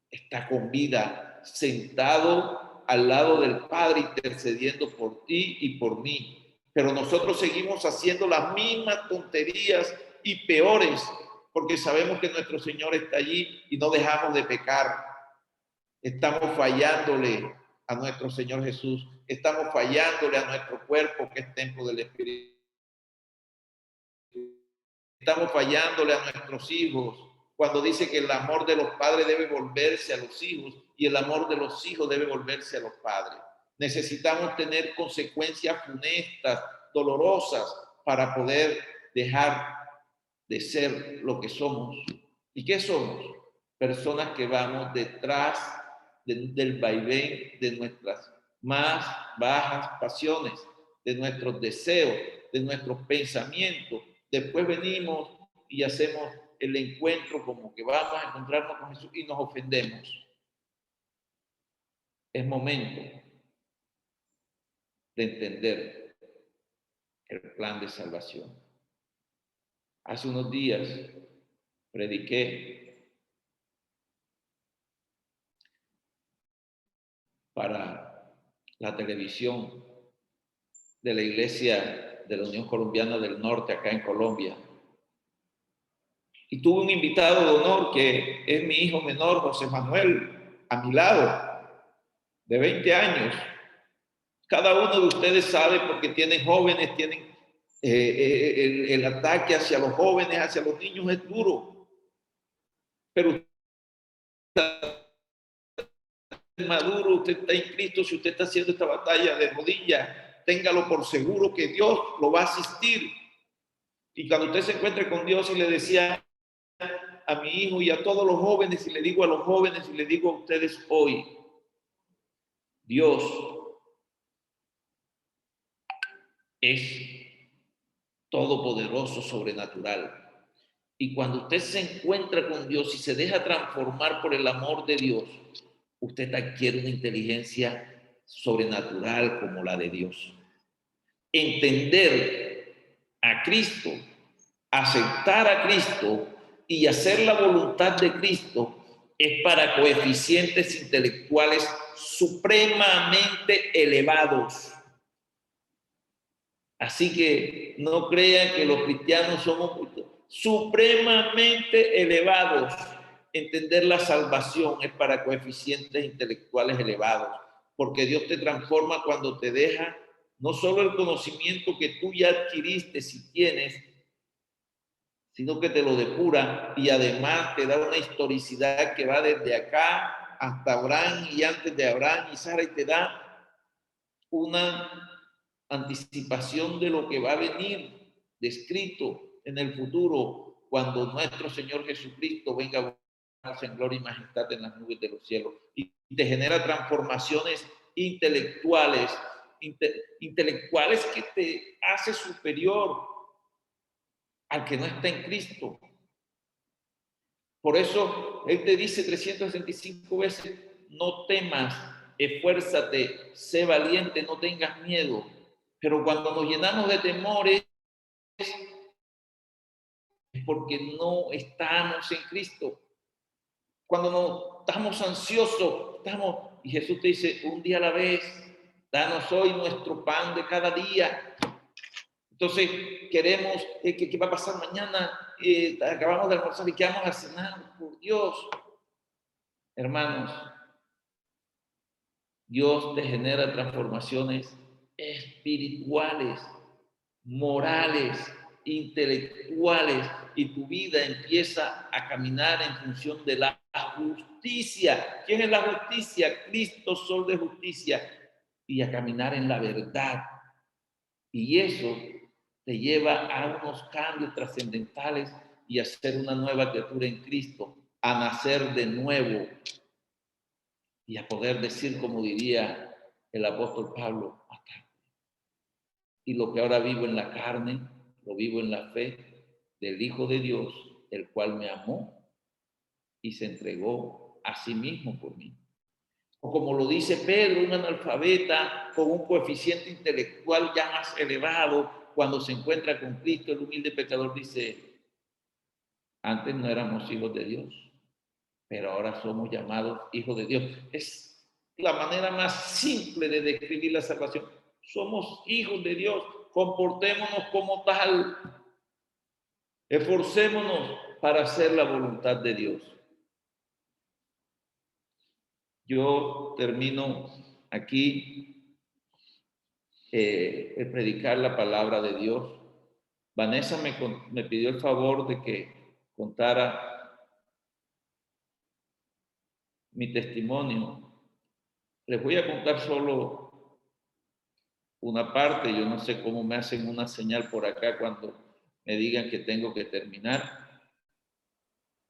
está con vida, sentado al lado del Padre, intercediendo por ti y por mí. Pero nosotros seguimos haciendo las mismas tonterías y peores, porque sabemos que nuestro Señor está allí y no dejamos de pecar. Estamos fallándole a nuestro Señor Jesús, estamos fallándole a nuestro cuerpo que es templo del Espíritu. Estamos fallándole a nuestros hijos cuando dice que el amor de los padres debe volverse a los hijos y el amor de los hijos debe volverse a los padres. Necesitamos tener consecuencias funestas, dolorosas, para poder dejar de ser lo que somos. ¿Y qué somos? Personas que vamos detrás del vaivén de nuestras más bajas pasiones, de nuestros deseos, de nuestros pensamientos. Después venimos y hacemos el encuentro como que vamos a encontrarnos con Jesús y nos ofendemos. Es momento de entender el plan de salvación. Hace unos días prediqué para la televisión de la Iglesia de la Unión Colombiana del Norte, acá en Colombia. Y tuve un invitado de honor que es mi hijo menor, José Manuel, a mi lado, de 20 años. Cada uno de ustedes sabe, porque tienen jóvenes, tienen el ataque hacia los jóvenes, hacia los niños es duro. Pero usted es maduro, usted está en Cristo, si usted está haciendo esta batalla de rodillas, téngalo por seguro que Dios lo va a asistir. Y cuando usted se encuentre con Dios, y le decía a mi hijo y a todos los jóvenes, y le digo a los jóvenes y le digo a ustedes hoy, Dios es todopoderoso, sobrenatural. Y cuando usted se encuentra con Dios y se deja transformar por el amor de Dios, usted adquiere una inteligencia sobrenatural como la de Dios. Entender a Cristo, aceptar a Cristo y hacer la voluntad de Cristo es para coeficientes intelectuales supremamente elevados. Así que no crean que los cristianos somos supremamente elevados. Entender la salvación es para coeficientes intelectuales elevados, porque Dios te transforma cuando te deja no solo el conocimiento que tú ya adquiriste si tienes, sino que te lo depura y además te da una historicidad que va desde acá hasta Abraham y antes de Abraham y Sara, y te da una anticipación de lo que va a venir descrito en el futuro cuando nuestro Señor Jesucristo venga en gloria y majestad en las nubes de los cielos, y te genera transformaciones intelectuales que te hace superior al que no está en Cristo. Por eso Él te dice 365 veces, no temas, esfuérzate, sé valiente, no tengas miedo. Pero cuando nos llenamos de temores es porque no estamos en Cristo. Cuando no estamos ansiosos, y Jesús te dice, un día a la vez, danos hoy nuestro pan de cada día. Entonces queremos, ¿qué va a pasar mañana? Acabamos de almorzar y ¿qué vamos a cenar? Por Dios. Hermanos, Dios te genera transformaciones espirituales, morales, intelectuales, y tu vida empieza a caminar en función de la justicia. ¿Quién es la justicia? Cristo, sol de justicia, y a caminar en la verdad. Y eso te lleva a unos cambios trascendentales y a ser una nueva criatura en Cristo, a nacer de nuevo y a poder decir, como diría el apóstol Pablo, y lo que ahora vivo en la carne, lo vivo en la fe del Hijo de Dios, el cual me amó y se entregó a sí mismo por mí. O como lo dice Pedro, un analfabeta con un coeficiente intelectual ya más elevado, cuando se encuentra con Cristo, el humilde pecador dice, antes no éramos hijos de Dios, pero ahora somos llamados hijos de Dios. Es la manera más simple de describir la salvación. Somos hijos de Dios, comportémonos como tal, esforcémonos para hacer la voluntad de Dios. Yo termino aquí el predicar la palabra de Dios. Vanessa me pidió el favor de que contara mi testimonio. Les voy a contar solo una parte. Yo no sé cómo me hacen una señal por acá cuando me digan que tengo que terminar.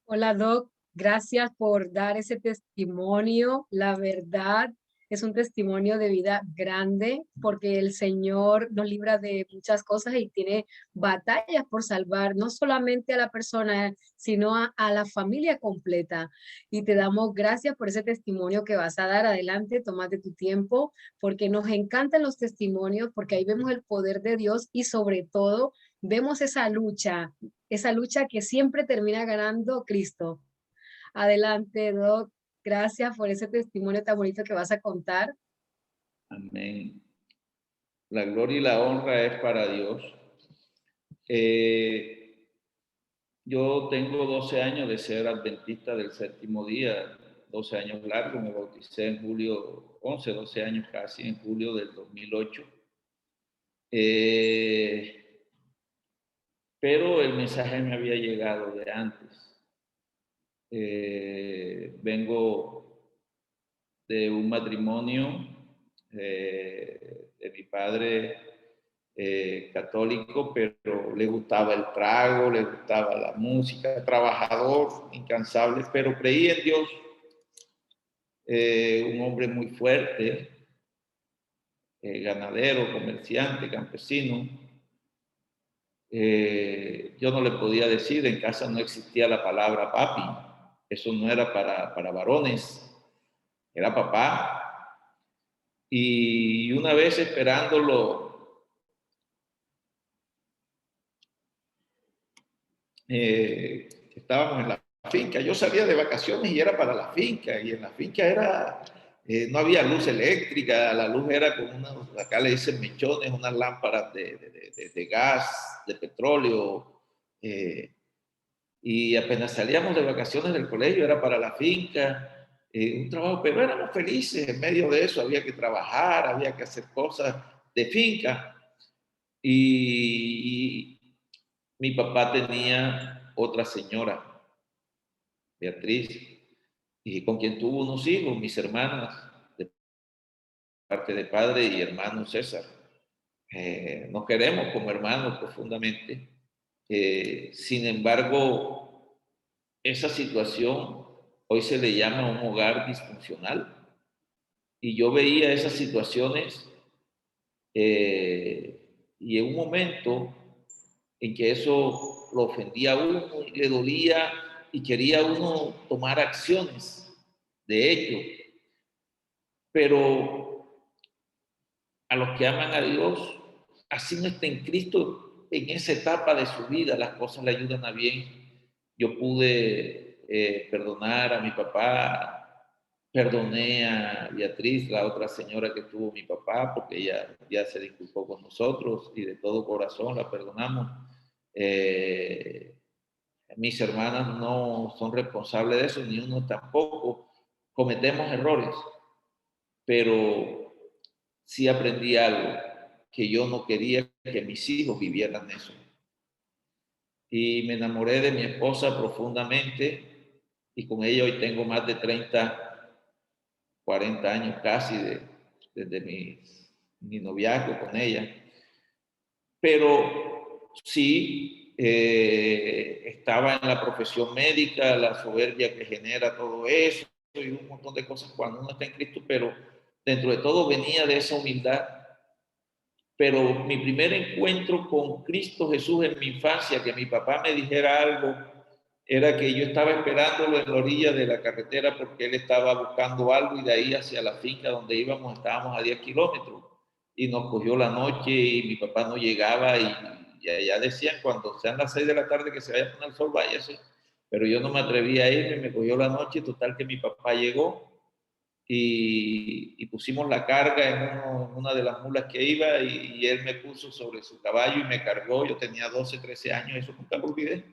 Hola, Doc. Gracias por dar ese testimonio. La verdad es un testimonio de vida grande porque el Señor nos libra de muchas cosas y tiene batallas por salvar no solamente a la persona, sino a la familia completa. Y te damos gracias por ese testimonio que vas a dar. Adelante, tómate tu tiempo porque nos encantan los testimonios, porque ahí vemos el poder de Dios y sobre todo vemos esa lucha que siempre termina ganando Cristo. Adelante, Doc. Gracias por ese testimonio tan bonito que vas a contar. Amén. La gloria y la honra es para Dios. Yo tengo 12 años de ser adventista del séptimo día, 12 años largos. Me bauticé en julio, 12 años casi, en julio del 2008. Pero el mensaje me había llegado de antes. Vengo de un matrimonio de mi padre católico, pero le gustaba el trago, le gustaba la música, trabajador, incansable, pero creía en Dios. Un hombre muy fuerte, ganadero, comerciante, campesino. Yo no le podía decir, en casa no existía la palabra papi, eso no era para varones, era papá. Y una vez esperándolo, estábamos en la finca. Yo salía de vacaciones y era para la finca, y en la finca era, no había luz eléctrica, la luz era con unas, acá le dicen mechones, unas lámparas de gas, de petróleo, y apenas salíamos de vacaciones del colegio era para la finca, un trabajo, pero éramos felices en medio de eso, había que trabajar, había que hacer cosas de finca, y mi papá tenía otra señora, Beatriz, y con quien tuvo unos hijos, mis hermanas, de parte de padre y hermano César. Nos queremos como hermanos profundamente. Sin embargo, esa situación hoy se le llama un hogar disfuncional. Y yo veía esas situaciones y en un momento en que eso lo ofendía a uno y le dolía y quería uno tomar acciones de ello. Pero a los que aman a Dios, así no está en Cristo, en esa etapa de su vida, las cosas le ayudan a bien. Yo pude perdonar a mi papá, perdoné a Beatriz, la otra señora que tuvo mi papá, porque ella ya se disculpó con nosotros y de todo corazón la perdonamos. Mis hermanas no son responsables de eso, ni uno tampoco. Cometemos errores, pero sí aprendí algo, que yo no quería que mis hijos vivieran eso. Y me enamoré de mi esposa profundamente y con ella hoy tengo más de 30, 40 años casi desde mi noviazgo con ella. Pero sí, estaba en la profesión médica, la soberbia que genera todo eso y un montón de cosas cuando uno está en Cristo, pero dentro de todo venía de esa humildad. Pero mi primer encuentro con Cristo Jesús en mi infancia, que mi papá me dijera algo, era que yo estaba esperándolo en la orilla de la carretera porque él estaba buscando algo y de ahí hacia la finca donde íbamos, estábamos a 10 kilómetros y nos cogió la noche y mi papá no llegaba y allá decían cuando sean las 6 de la tarde que se vaya a poner el sol, váyase. Pero yo no me atreví a irme, me cogió la noche, total que mi papá llegó y pusimos la carga en una de las mulas que iba y él me puso sobre su caballo y me cargó. Yo tenía 12, 13 años, eso nunca lo olvidé.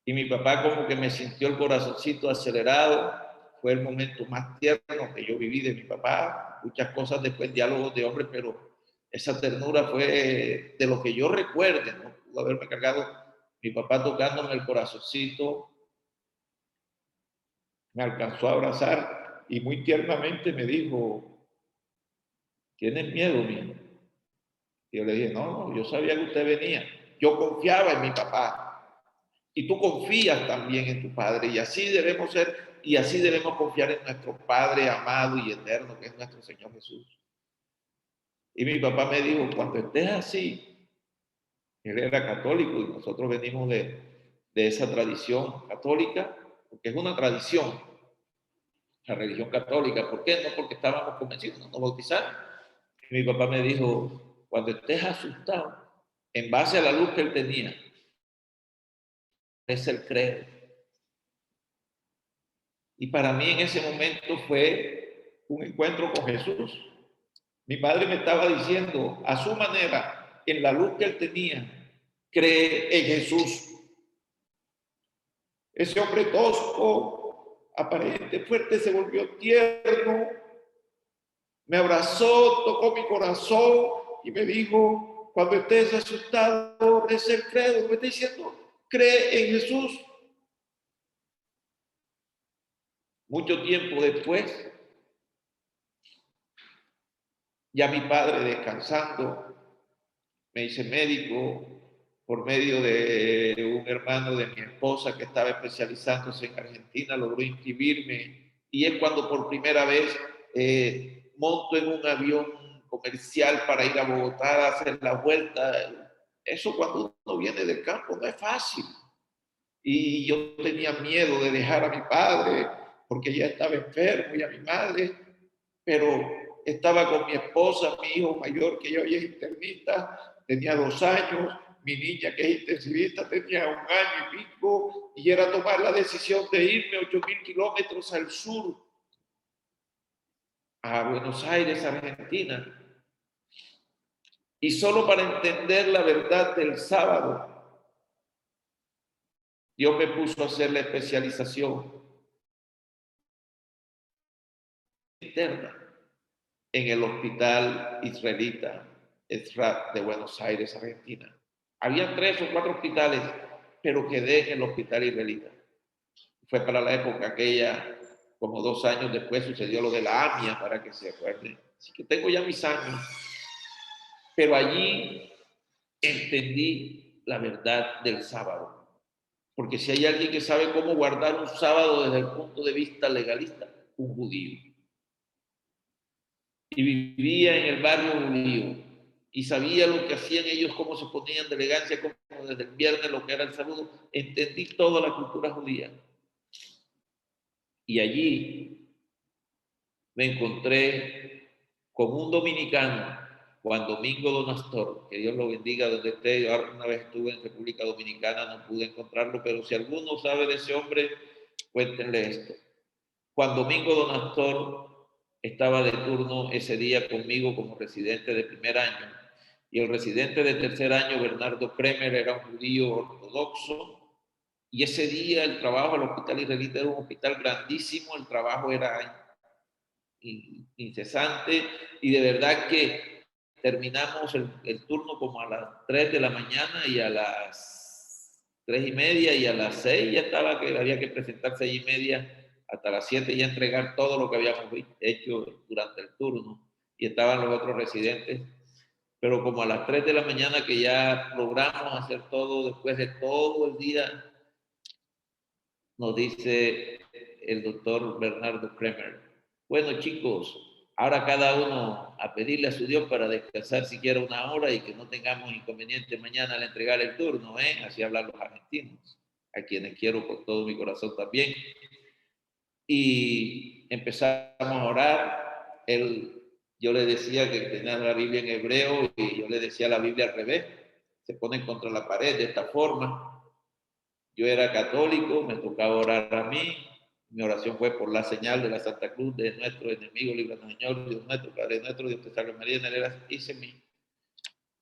Y mi papá como que me sintió el corazoncito acelerado. Fue el momento más tierno que yo viví de mi papá. Muchas cosas después, diálogos de hombre, pero esa ternura fue de lo que yo recuerde, ¿no? Pudo haberme cargado mi papá tocándome el corazoncito. Me alcanzó a abrazar y muy tiernamente me dijo, ¿tienes miedo, mío? Y yo le dije, no, yo sabía que usted venía. Yo confiaba en mi papá. Y tú confías también en tu Padre. Y así debemos ser, y así debemos confiar en nuestro Padre amado y eterno, que es nuestro Señor Jesús. Y mi papá me dijo, cuando estés así, él era católico y nosotros venimos de esa tradición católica, porque es una tradición, la religión católica. ¿Por qué? No porque estábamos convencidos, no nos bautizaron. Y mi papá me dijo, cuando estés asustado, en base a la luz que él tenía, es el credo. Y para mí en ese momento fue un encuentro con Jesús. Mi padre me estaba diciendo, a su manera, en la luz que él tenía, cree en Jesús. Ese hombre tosco, aparente, fuerte, se volvió tierno, me abrazó, tocó mi corazón y me dijo, cuando estés asustado, reza el credo. Me está diciendo, cree en Jesús. Mucho tiempo después, ya mi padre descansando, me hice médico por medio de un hermano de mi esposa que estaba especializándose en Argentina, logró inscribirme y es cuando por primera vez monto en un avión comercial para ir a Bogotá a hacer la vuelta. Eso cuando uno viene del campo no es fácil. Y yo tenía miedo de dejar a mi padre porque ya estaba enfermo y a mi madre, pero estaba con mi esposa, mi hijo mayor, que ya hoy es internista, tenía 2 años, mi niña, que es intensivista, tenía 1 año y pico, y era tomar la decisión de irme 8.000 kilómetros al sur, a Buenos Aires, Argentina. Y solo para entender la verdad del sábado, Dios me puso a hacer la especialización interna en el hospital israelita Ezra de Buenos Aires, Argentina. Había 3 o 4 hospitales, pero quedé en el hospital israelita. Fue para la época aquella, como 2 años después sucedió lo de la AMIA, para que se acuerden. Así que tengo ya mis años, pero allí entendí la verdad del sábado. Porque si hay alguien que sabe cómo guardar un sábado desde el punto de vista legalista, un judío. Y vivía en el barrio judío y sabía lo que hacían ellos, cómo se ponían de elegancia, cómo desde el viernes lo que era el saludo. Entendí toda la cultura judía. Y allí me encontré con un dominicano, Juan Domingo Donastor, que Dios lo bendiga donde esté. Yo una vez estuve en República Dominicana, no pude encontrarlo, pero si alguno sabe de ese hombre, cuéntenle esto. Juan Domingo Donastor estaba de turno ese día conmigo como residente de 1er año, y el residente de 3er año, Bernardo Kremer, era un judío ortodoxo, y ese día el trabajo al hospital israelita era un hospital grandísimo, el trabajo era incesante, y de verdad que terminamos el turno como a las 3 de la mañana, y a las 3:30 y a las 6 ya estaba que había que presentar 6:30, hasta las 7 ya entregar todo lo que habíamos hecho durante el turno, y estaban los otros residentes, pero como a las 3 de la mañana que ya logramos hacer todo, después de todo el día, nos dice el doctor Bernardo Kremer: bueno, chicos, ahora cada uno a pedirle a su Dios para descansar siquiera 1 hora y que no tengamos inconveniente mañana al entregar el turno, ¿eh? Así hablan los argentinos, a quienes quiero por todo mi corazón también. Y empezamos a orar. Yo le decía que tenía la Biblia en hebreo y yo le decía la Biblia al revés. Se ponen contra la pared de esta forma. Yo era católico, me tocaba orar a mí. Mi oración fue por la señal de la Santa Cruz de nuestro enemigo, líbranos Señor, Dios nuestro, Padre nuestro, Dios te salve María, en él hice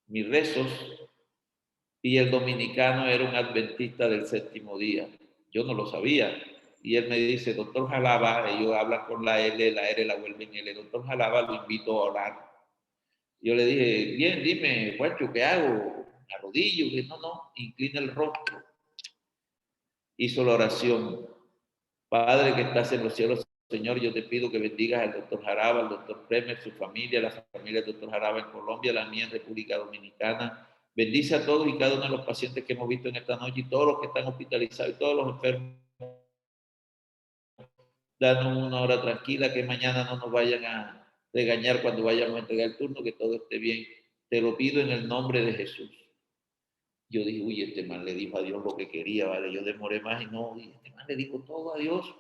mis rezos. Y el dominicano era un adventista del 7º día. Yo no lo sabía. Y él me dice: doctor Jalaba, ellos hablan con la L, la R la vuelven L. Doctor Jalaba, lo invito a orar. Yo le dije: bien, dime, Juancho, ¿qué hago? ¿Me arrodillo? Y no, inclina el rostro. Hizo la oración: Padre que estás en los cielos, Señor, yo te pido que bendigas al doctor Jaraba, al doctor Kremer, su familia, la familia del doctor Jaraba en Colombia, la mía en República Dominicana. Bendice a todos y cada uno de los pacientes que hemos visto en esta noche, y todos los que están hospitalizados y todos los enfermos. Danos 1 hora tranquila, que mañana no nos vayan a regañar cuando vayamos a entregar el turno, que todo esté bien. Te lo pido en el nombre de Jesús. Yo dije: uy, este man le dijo a Dios lo que quería, ¿vale? Yo demoré más y no, este man le dijo todo a Dios.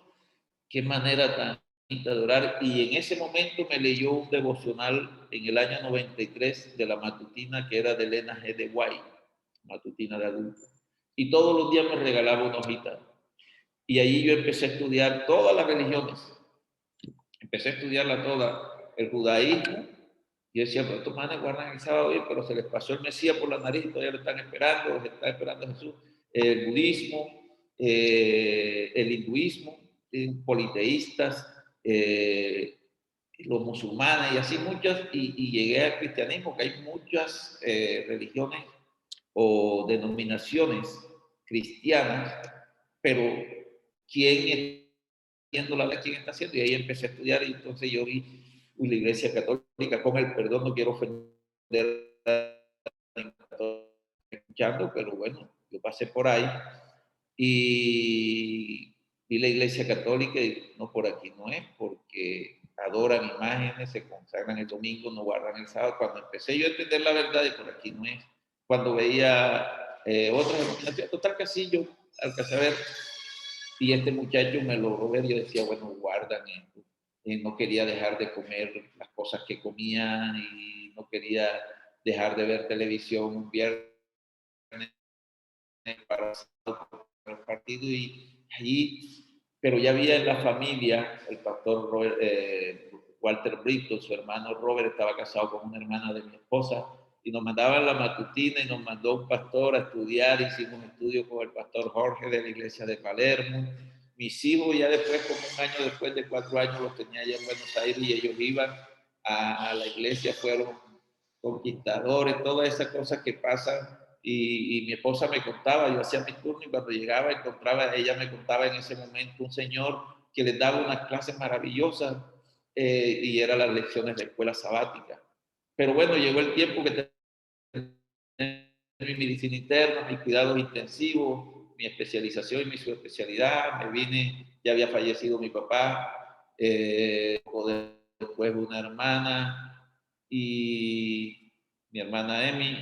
Qué manera tan bonita de orar. Y en ese momento me leyó un devocional en el año 93 de la matutina, que era de Elena G. de White, matutina de adulto. Y todos los días me regalaba una hojita. Y ahí yo empecé a estudiar todas las religiones. Empecé a estudiarla toda. El judaísmo. Yo decía: pero estos manes guardan el sábado bien, pero se les pasó el Mesías por la nariz, todavía lo están esperando, se está esperando a Jesús. El budismo, el hinduismo, politeístas, los musulmanes y así muchas, y llegué al cristianismo, que hay muchas religiones o denominaciones cristianas, pero ¿quién haciendo la ley, quién está haciendo? Y ahí empecé a estudiar, y entonces yo vi la Iglesia Católica, con el perdón, no quiero ofender a escuchando, pero bueno, yo pasé por ahí y vi la Iglesia Católica, y no, por aquí no es, porque adoran imágenes, se consagran el domingo, no guardan el sábado. Cuando empecé yo a entender la verdad, y por aquí no es. Cuando veía otras denominaciones, total que así yo alcancé a ver, y este muchacho me logró ver, yo decía: bueno, guardan esto. no quería dejar de comer las cosas que comía y no quería dejar de ver televisión un viernes para el partido y allí, pero ya había en la familia el pastor Walter Brito, su hermano Robert estaba casado con una hermana de mi esposa y nos mandaban la matutina y nos mandó un pastor a estudiar, hicimos estudios con el pastor Jorge de la iglesia de Palermo. Mis hijos ya después, como un año después de 4 años, los tenía allá en Buenos Aires y ellos iban a la iglesia, fueron conquistadores, todas esas cosas que pasan. Y mi esposa me contaba, yo hacía mi turno y cuando llegaba ella me contaba en ese momento un señor que les daba unas clases maravillosas y eran las lecciones de escuela sabática. Pero bueno, llegó el tiempo que tenía mi medicina interna, mis cuidados intensivos, mi especialización y mi subespecialidad. Me vine, ya había fallecido mi papá, después una hermana y mi hermana Emi,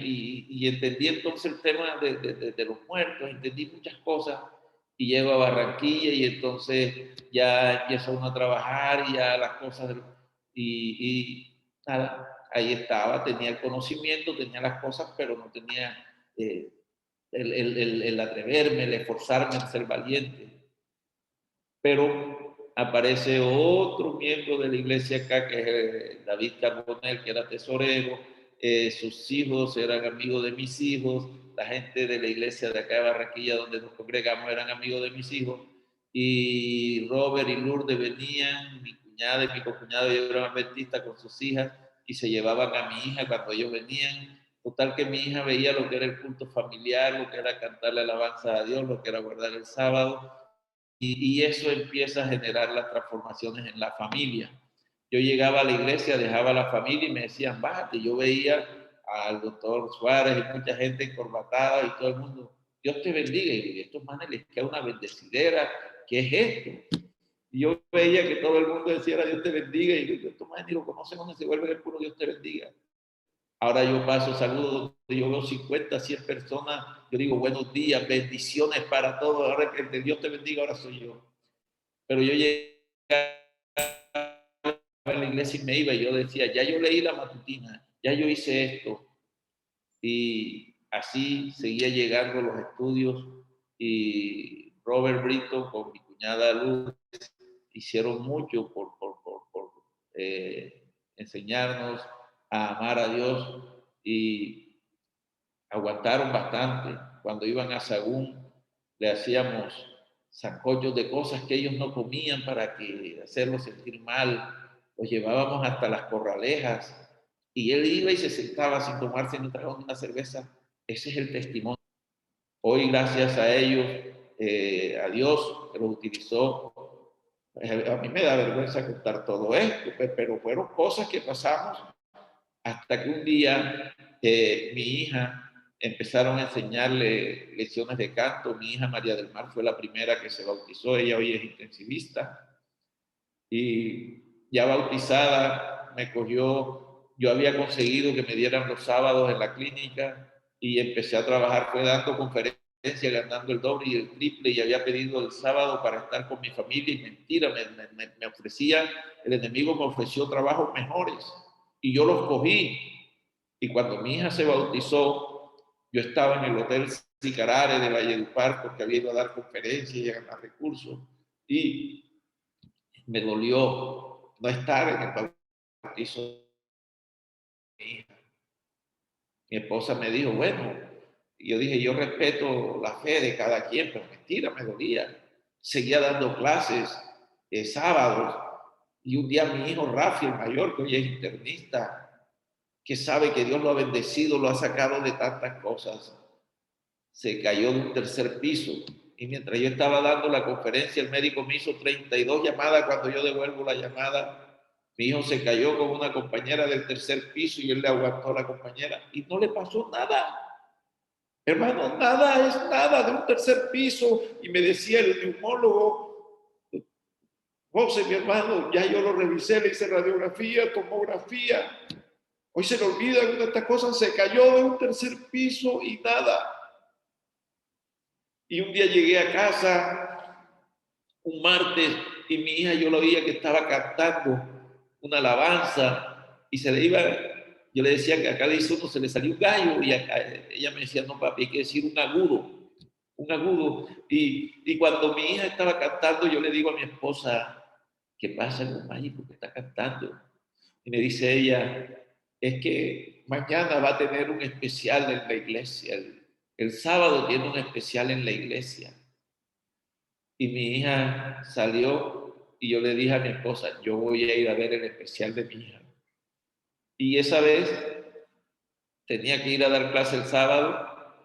y entendí entonces el tema de los muertos, entendí muchas cosas y llego a Barranquilla y entonces ya empieza uno a trabajar y ya las cosas, y nada, ahí estaba, tenía el conocimiento, tenía las cosas, pero no tenía el atreverme, el esforzarme, el ser valiente. Pero aparece otro miembro de la iglesia acá, que es David Carbonell, que era tesorero, sus hijos eran amigos de mis hijos, la gente de la iglesia de acá de Barranquilla, donde nos congregamos, eran amigos de mis hijos, y Robert y Lourdes venían, mi cuñada y mi cocuñado eran adventistas con sus hijas, y se llevaban a mi hija cuando ellos venían. Total que mi hija veía lo que era el culto familiar, lo que era cantarle alabanza a Dios, lo que era guardar el sábado, y eso empieza a generar las transformaciones en la familia. Yo llegaba a la iglesia, dejaba a la familia y me decían, bájate. Yo veía al doctor Suárez y mucha gente encorbatada y todo el mundo, Dios te bendiga. Y estos manes les queda una bendecidera, ¿qué es esto? Y yo veía que todo el mundo decía, Dios te bendiga, y yo, estos manes ni lo conocen, donde se vuelve el puro Dios te bendiga. Ahora yo paso saludos, yo veo 50, 100 personas, yo digo buenos días, bendiciones para todos, ahora que Dios te bendiga, ahora soy yo. Pero yo llegué a la iglesia y me iba y yo decía, ya yo leí la matutina, ya yo hice esto. Y así seguía llegando los estudios y Robert Brito con mi cuñada Luz hicieron mucho por enseñarnos a amar a Dios y aguantaron bastante. Cuando iban a Sagún, le hacíamos sancochos de cosas que ellos no comían para que hacerlos sentir mal. Los llevábamos hasta las corralejas y él iba y se sentaba sin tomarse ni un tragón de una cerveza. Ese es el testimonio. Hoy, gracias a ellos, a Dios que los utilizó. A mí me da vergüenza contar todo esto, pero fueron cosas que pasamos hasta que un día mi hija empezaron a enseñarle lecciones de canto. Mi hija María del Mar fue la primera que se bautizó, ella hoy es intensivista y ya bautizada me cogió, yo había conseguido que me dieran los sábados en la clínica y empecé a trabajar, fue dando conferencias, ganando el doble y el triple y había pedido el sábado para estar con mi familia y mentira, me ofrecía, el enemigo me ofreció trabajos mejores y yo los cogí. Y cuando mi hija se bautizó, yo estaba en el Hotel Sicarare de Valledupar porque había ido a dar conferencias y a ganar recursos y me dolió no estar en el bautizo de mi hija. Mi esposa me dijo, bueno, y yo dije, yo respeto la fe de cada quien, pero mentira, me dolía. Seguía dando clases sábados y un día mi hijo Rafi, el mayor, que hoy es internista, que sabe que Dios lo ha bendecido, lo ha sacado de tantas cosas, se cayó de un tercer piso. Y mientras yo estaba dando la conferencia, el médico me hizo 32 llamadas. Cuando yo devuelvo la llamada, mi hijo se cayó con una compañera del tercer piso y él le aguantó a la compañera y no le pasó nada. Hermano, nada es nada de un tercer piso. Y me decía el neumólogo, José, mi hermano, ya yo lo revisé, le hice radiografía, tomografía. Hoy se le olvida una de estas cosas, se cayó de un tercer piso y nada. Y un día llegué a casa, un martes, y mi hija yo lo veía que estaba cantando una alabanza y se le iba, yo le decía que acá dice uno se le salió un gallo y ella me decía, no papi, hay que decir un agudo. Y cuando mi hija estaba cantando, yo le digo a mi esposa, ¿qué pasa con Mágico que está cantando? Y me dice ella, es que mañana va a tener un especial en la iglesia, el sábado tiene un especial en la iglesia. Y mi hija salió y yo le dije a mi esposa, yo voy a ir a ver el especial de mi hija. Y esa vez tenía que ir a dar clase el sábado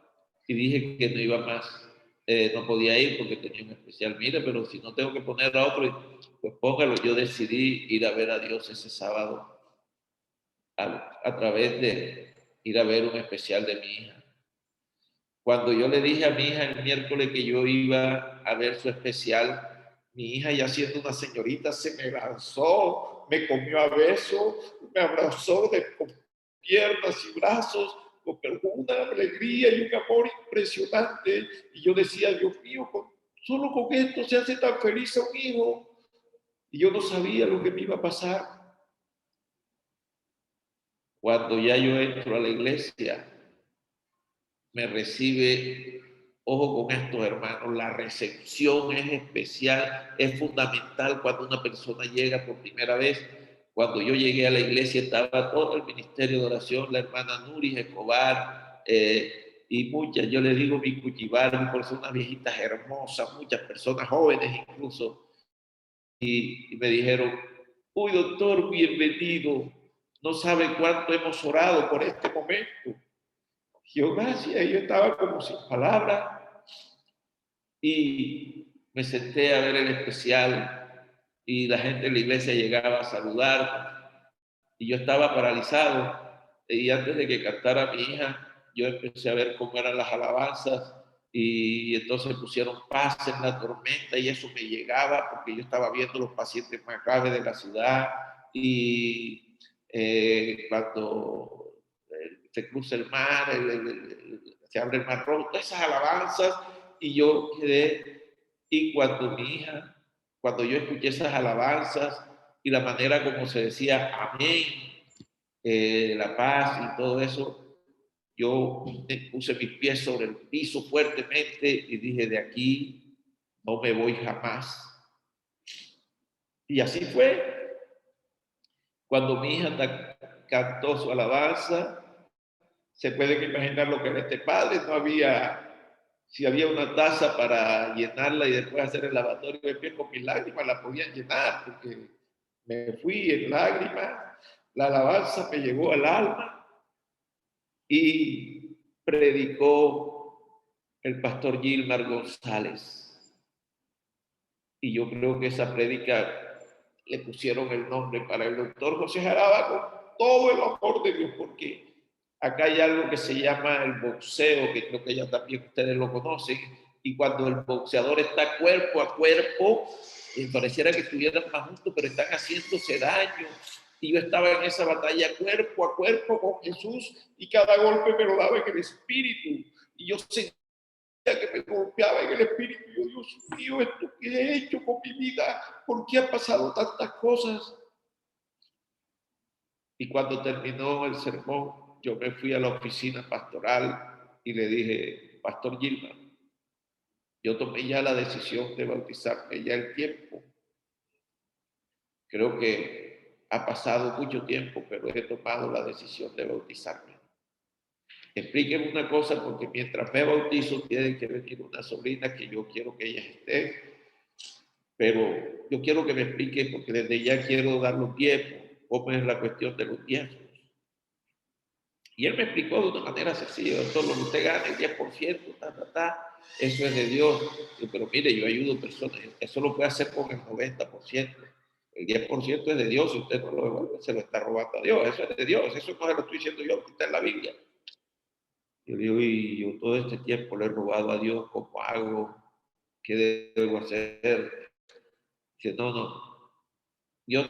y dije que no iba más. No podía ir porque tenía un especial. Mire, pero si no tengo que poner a otro, pues póngalo. Yo decidí ir a ver a Dios ese sábado a través de ir a ver un especial de mi hija. Cuando yo le dije a mi hija el miércoles que yo iba a ver su especial, mi hija ya siendo una señorita se me lanzó, me comió a besos, me abrazó con piernas y brazos, con una alegría y un amor impresionante. Y yo decía, Dios mío, solo con esto se hace tan feliz a un hijo. Y yo no sabía lo que me iba a pasar. Cuando ya yo entro a la iglesia, me recibe, ojo con esto, hermanos, la recepción es especial, es fundamental cuando una persona llega por primera vez. Cuando yo llegué a la iglesia estaba todo el ministerio de oración, la hermana Nuris Escobar y muchas, yo le digo mi cuchibar, personas viejitas hermosas, muchas personas jóvenes incluso, y me dijeron, uy doctor, bienvenido, no sabe cuánto hemos orado por este momento. Yo, gracias, yo estaba como sin palabras y me senté a ver el especial y la gente de la iglesia llegaba a saludar y yo estaba paralizado y antes de que cantara mi hija yo empecé a ver cómo eran las alabanzas y entonces pusieron paz en la tormenta y eso me llegaba porque yo estaba viendo los pacientes más graves de la ciudad y cuando se cruza el mar, se abre el mar rojo, todas esas alabanzas, y yo quedé, y cuando yo escuché esas alabanzas, y la manera como se decía amén, la paz y todo eso, yo puse mis pies sobre el piso fuertemente y dije, de aquí no me voy jamás. Y así fue. Cuando mi hija cantó su alabanza, se pueden imaginar lo que era este padre, no había, si había una taza para llenarla y después hacer el lavatorio de pies con mis lágrimas, la podían llenar, porque me fui en lágrimas, la alabanza me llegó al alma y predicó el pastor Gilmar González. Y yo creo que esa prédica le pusieron el nombre para el doctor José Jaraba con todo el amor de Dios, porque acá hay algo que se llama el boxeo, que creo que ya también ustedes lo conocen, y cuando el boxeador está cuerpo a cuerpo, pareciera que estuvieran más juntos, pero están haciéndose daño. Y yo estaba en esa batalla cuerpo a cuerpo con Jesús, y cada golpe me lo daba en el espíritu. Y yo sentía que me golpeaba en el espíritu. Yo, Dios mío, ¿esto qué he hecho con mi vida? ¿Por qué han pasado tantas cosas? Y cuando terminó el sermón, yo me fui a la oficina pastoral y le dije, Pastor Gilmar, yo tomé ya la decisión de bautizarme, ya el tiempo. Creo que ha pasado mucho tiempo, pero he tomado la decisión de bautizarme. Explíqueme una cosa, porque mientras me bautizo tiene que venir una sobrina que yo quiero que ella esté, pero yo quiero que me explique, porque desde ya quiero dar los diezmos, cómo es la cuestión de los diezmos. Y él me explicó de una manera sencilla, todo lo que usted gane, el 10%, eso es de Dios. Pero mire, yo ayudo personas, eso lo puede hacer con el 90%. El 10% es de Dios, si usted no lo devuelve, se lo está robando a Dios, eso es de Dios, eso no se lo estoy diciendo yo, está en la Biblia. Yo digo, y yo todo este tiempo le he robado a Dios, ¿cómo hago? ¿Qué debo hacer? Dice, no, yo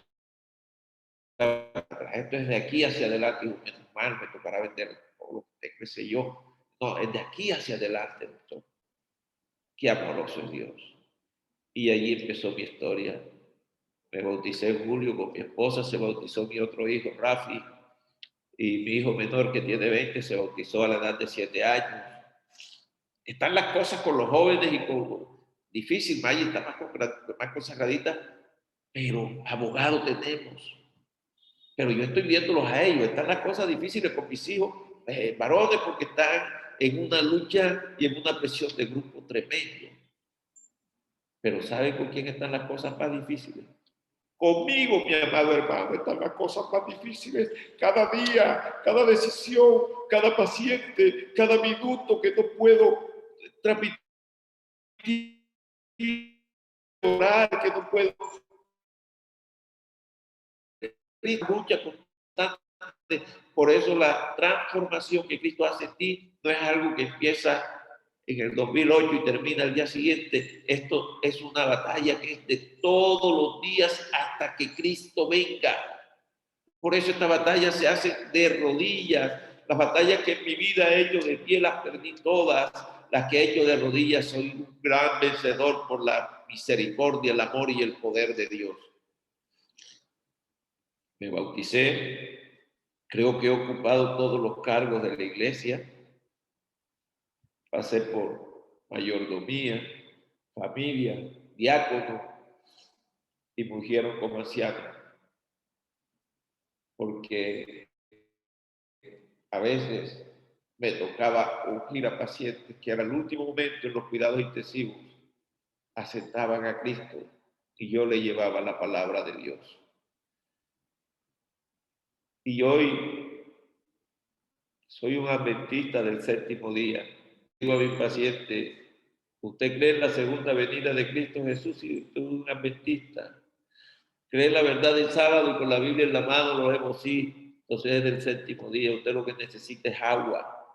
esto es de aquí hacia adelante, y menos mal, me tocará vender todo lo que qué sé yo. No, es de aquí hacia adelante, doctor. Qué amoroso es Dios. Y allí empezó mi historia. Me bauticé en julio con mi esposa, se bautizó mi otro hijo, Rafi, y mi hijo menor, que tiene 20, se bautizó a la edad de 7 años. Están las cosas con los jóvenes y con difícil, Maggie está más consagradita, pero abogado tenemos. Pero yo estoy viéndolos a ellos, están las cosas difíciles con mis hijos, varones, porque están en una lucha y en una presión de grupo tremendo. Pero ¿saben con quién están las cosas más difíciles? Conmigo, mi amado hermano, están las cosas más difíciles. Cada día, cada decisión, cada paciente, cada minuto que no puedo transmitir, orar, que no puedo. Lucha constante. Por eso la transformación que Cristo hace en ti no es algo que empieza en el 2008 y termina el día siguiente. Esto es una batalla que es de todos los días hasta que Cristo venga. Por eso esta batalla se hace de rodillas. Las batallas que en mi vida he hecho de pie las perdí todas. Las que he hecho de rodillas soy un gran vencedor por la misericordia, el amor y el poder de Dios. Me bauticé. Creo que he ocupado todos los cargos de la iglesia. Pasé por mayordomía, familia, diácono y me ungieron como anciano. Porque a veces me tocaba ungir a pacientes que al último momento en los cuidados intensivos aceptaban a Cristo y yo le llevaba la palabra de Dios. Y hoy soy un adventista del séptimo día. Digo a mi paciente, ¿usted cree en la segunda venida de Cristo Jesús? Y usted es un adventista. ¿Cree en la verdad del sábado y con la Biblia en la mano lo vemos? Sí. Entonces es del séptimo día. Usted lo que necesita es agua.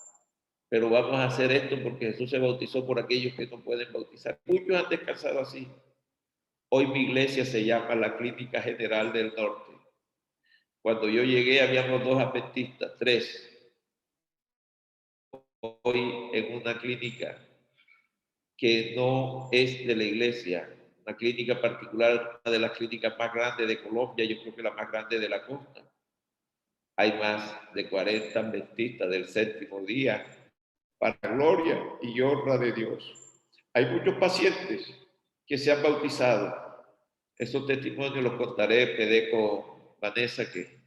Pero vamos a hacer esto porque Jesús se bautizó por aquellos que no pueden bautizar. Muchos han descansado así. Hoy mi iglesia se llama la Clínica General del Norte. Cuando yo llegué habíamos 2 adventistas, 3. Hoy en una clínica que no es de la iglesia, una clínica particular, una de las clínicas más grandes de Colombia, yo creo que la más grande de la costa. Hay más de 40 adventistas del séptimo día para gloria y honra de Dios. Hay muchos pacientes que se han bautizado. Esos testimonios los contaré, pedí con Vanessa, que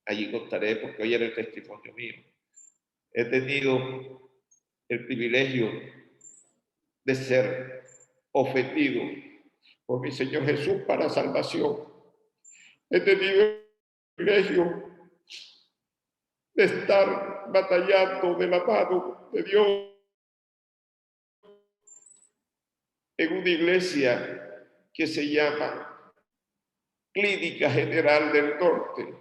allí contaré porque hoy era el testimonio mío. He tenido el privilegio de ser ofendido por mi Señor Jesús para salvación. He tenido el privilegio de estar batallando de la mano de Dios en una iglesia que se llama Clínica General del Norte,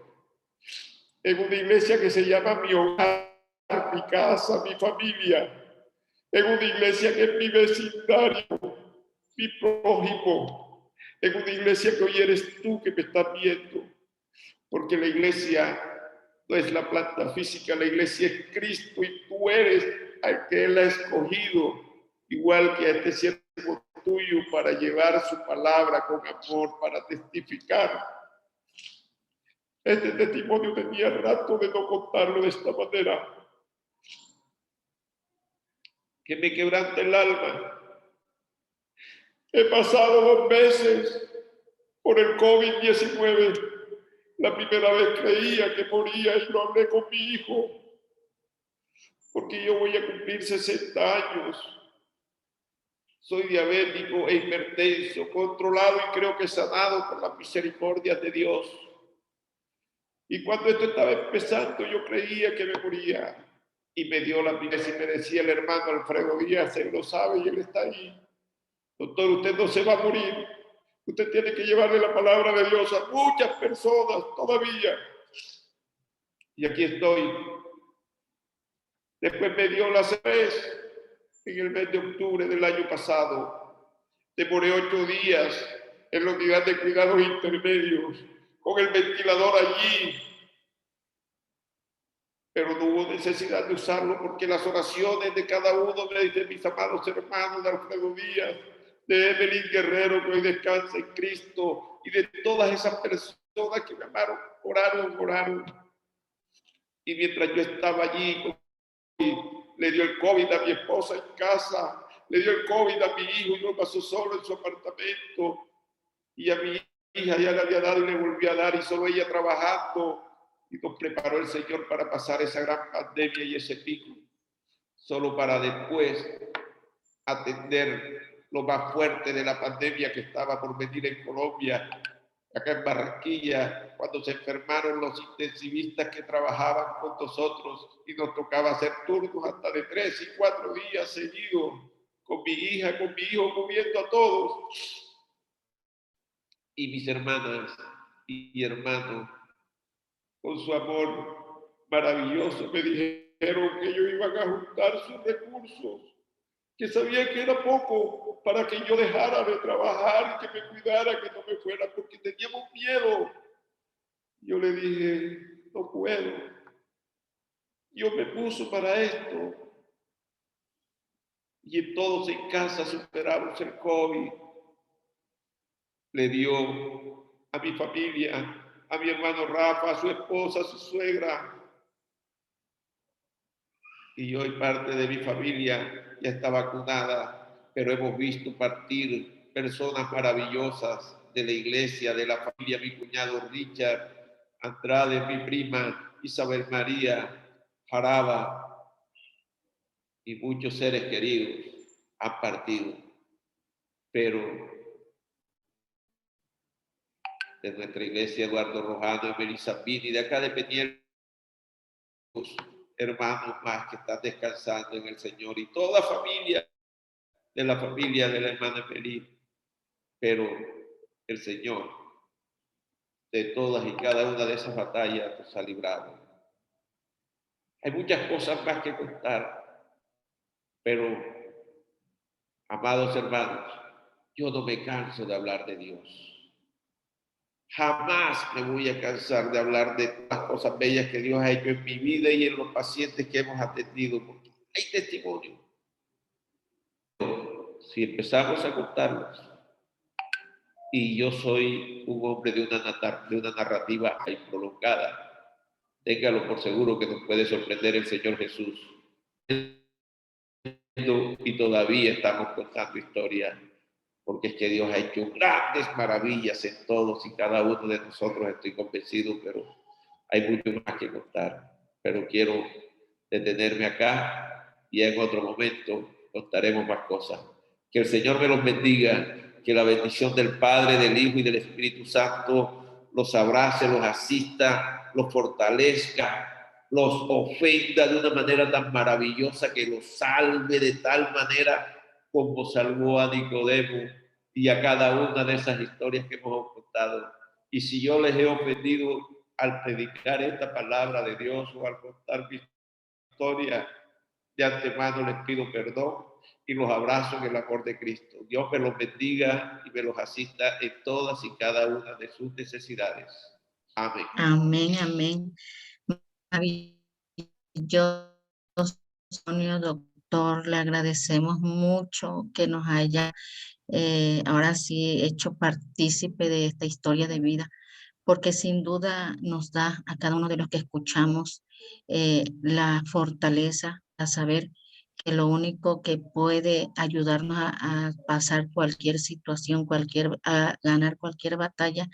en una iglesia que se llama Mi Hogar, mi casa, mi familia, en una iglesia que es mi vecindario, mi prójimo, en una iglesia que hoy eres tú que me estás viendo, porque la iglesia no es la planta física, la iglesia es Cristo y tú eres al que Él ha escogido, igual que a este siervo tuyo, para llevar su palabra con amor, para testificar. Este testimonio tenía rato de no contarlo de esta manera, que me quebranta el alma. He pasado 2 meses por el COVID-19. La primera vez creía que moría y lo hablé con mi hijo, porque yo voy a cumplir 60 años. Soy diabético e hipertenso, controlado y creo que sanado por las misericordias de Dios. Y cuando esto estaba empezando, yo creía que me moría. Y me dio la promesa y me decía el hermano Alfredo Díaz, él lo sabe y él está ahí. Doctor, usted no se va a morir. Usted tiene que llevarle la palabra de Dios a muchas personas todavía. Y aquí estoy. Después me dio la vez en el mes de octubre del año pasado. Demoré 8 días en la unidad de cuidados intermedios, con el ventilador allí. Pero no hubo necesidad de usarlo porque las oraciones de cada uno de mis amados hermanos de Alfredo Díaz de Evelyn Guerrero, que hoy descansa en Cristo, y de todas esas personas que me amaron, oraron. Y mientras yo estaba allí, le dio el COVID a mi esposa en casa, le dio el COVID a mi hijo y lo pasó solo en su apartamento, y a mi hija ya le había dado y le volvió a dar, y solo ella trabajando, y nos preparó el Señor para pasar esa gran pandemia y ese pico, solo para después atender lo más fuerte de la pandemia que estaba por venir en Colombia, acá en Barranquilla, cuando se enfermaron los intensivistas que trabajaban con nosotros y nos tocaba hacer turnos hasta de 3 y 4 días seguidos, con mi hija, con mi hijo, moviendo a todos. Y mis hermanas y hermanos, con su amor maravilloso, me dijeron que ellos iban a juntar sus recursos, que sabían que era poco para que yo dejara de trabajar y que me cuidara, que no me fuera, porque teníamos miedo. Yo le dije, no puedo. Dios me puso para esto. Y todos en casa superamos el COVID. Le dio a mi familia, a mi hermano Rafa, a su esposa, a su suegra. Y hoy parte de mi familia ya está vacunada, pero hemos visto partir personas maravillosas de la iglesia, de la familia, mi cuñado Richard Andrade, mi prima Isabel María Jaraba y muchos seres queridos han partido. Pero de nuestra iglesia, Eduardo Rojano, Emelizapini, de acá de Peñiel, hermanos más que están descansando en el Señor, y toda familia de la familia de la hermana Emelín. Pero el Señor de todas y cada una de esas batallas nos ha librado. Hay muchas cosas más que contar, pero, amados hermanos, yo no me canso de hablar de Dios. Jamás me voy a cansar de hablar de las cosas bellas que Dios ha hecho en mi vida y en los pacientes que hemos atendido, porque hay testimonio. Si empezamos a contarlos, y yo soy un hombre de una narrativa prolongada, téngalo por seguro que nos puede sorprender el Señor Jesús. Y todavía estamos contando historias, porque es que Dios ha hecho grandes maravillas en todos y cada uno de nosotros, estoy convencido, pero hay mucho más que contar. Pero quiero detenerme acá y en otro momento contaremos más cosas. Que el Señor me los bendiga, que la bendición del Padre, del Hijo y del Espíritu Santo los abrace, los asista, los fortalezca, los ofenda de una manera tan maravillosa, que los salve de tal manera como salvó a Nicodemo y a cada una de esas historias que hemos contado. Y si yo les he ofendido al predicar esta palabra de Dios o al contar mi historia, de antemano les pido perdón y los abrazo en el amor de Cristo. Dios me los bendiga y me los asista en todas y cada una de sus necesidades. Amén. Amén, amén. Maravilloso, doctor, le agradecemos mucho que nos haya ahora sí hecho partícipe de esta historia de vida, porque sin duda nos da a cada uno de los que escuchamos la fortaleza a saber que lo único que puede ayudarnos a pasar cualquier situación, a ganar cualquier batalla,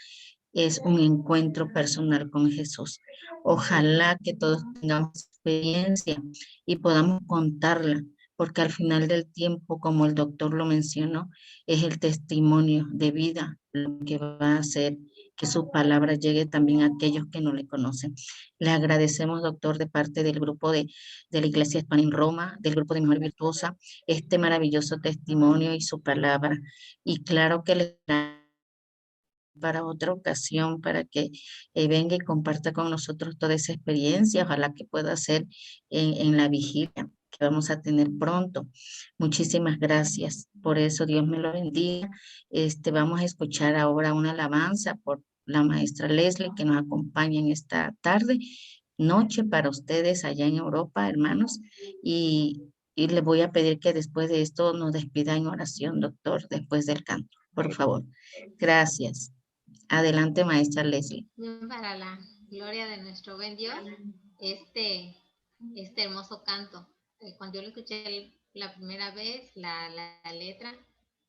es un encuentro personal con Jesús. Ojalá que todos tengamos experiencia y podamos contarla, porque al final del tiempo, como el doctor lo mencionó, es el testimonio de vida lo que va a hacer que su palabra llegue también a aquellos que no le conocen. Le agradecemos, doctor, de parte del grupo de la Iglesia Hispana en Roma, del grupo de Mujer Virtuosa, este maravilloso testimonio y su palabra. Y claro que le para otra ocasión, para que venga y comparta con nosotros toda esa experiencia, ojalá que pueda ser en la vigilia que vamos a tener pronto. Muchísimas gracias. Por eso Dios me lo bendiga. Vamos a escuchar ahora una alabanza por la maestra Leslie que nos acompaña en esta tarde, noche para ustedes allá en Europa, hermanos, y Y le voy a pedir que después de esto nos despida en oración, doctor, después del canto, por favor. Gracias. Adelante, maestra Leslie. Para la gloria de nuestro buen Dios, este hermoso canto. Cuando yo lo escuché la primera vez, la letra,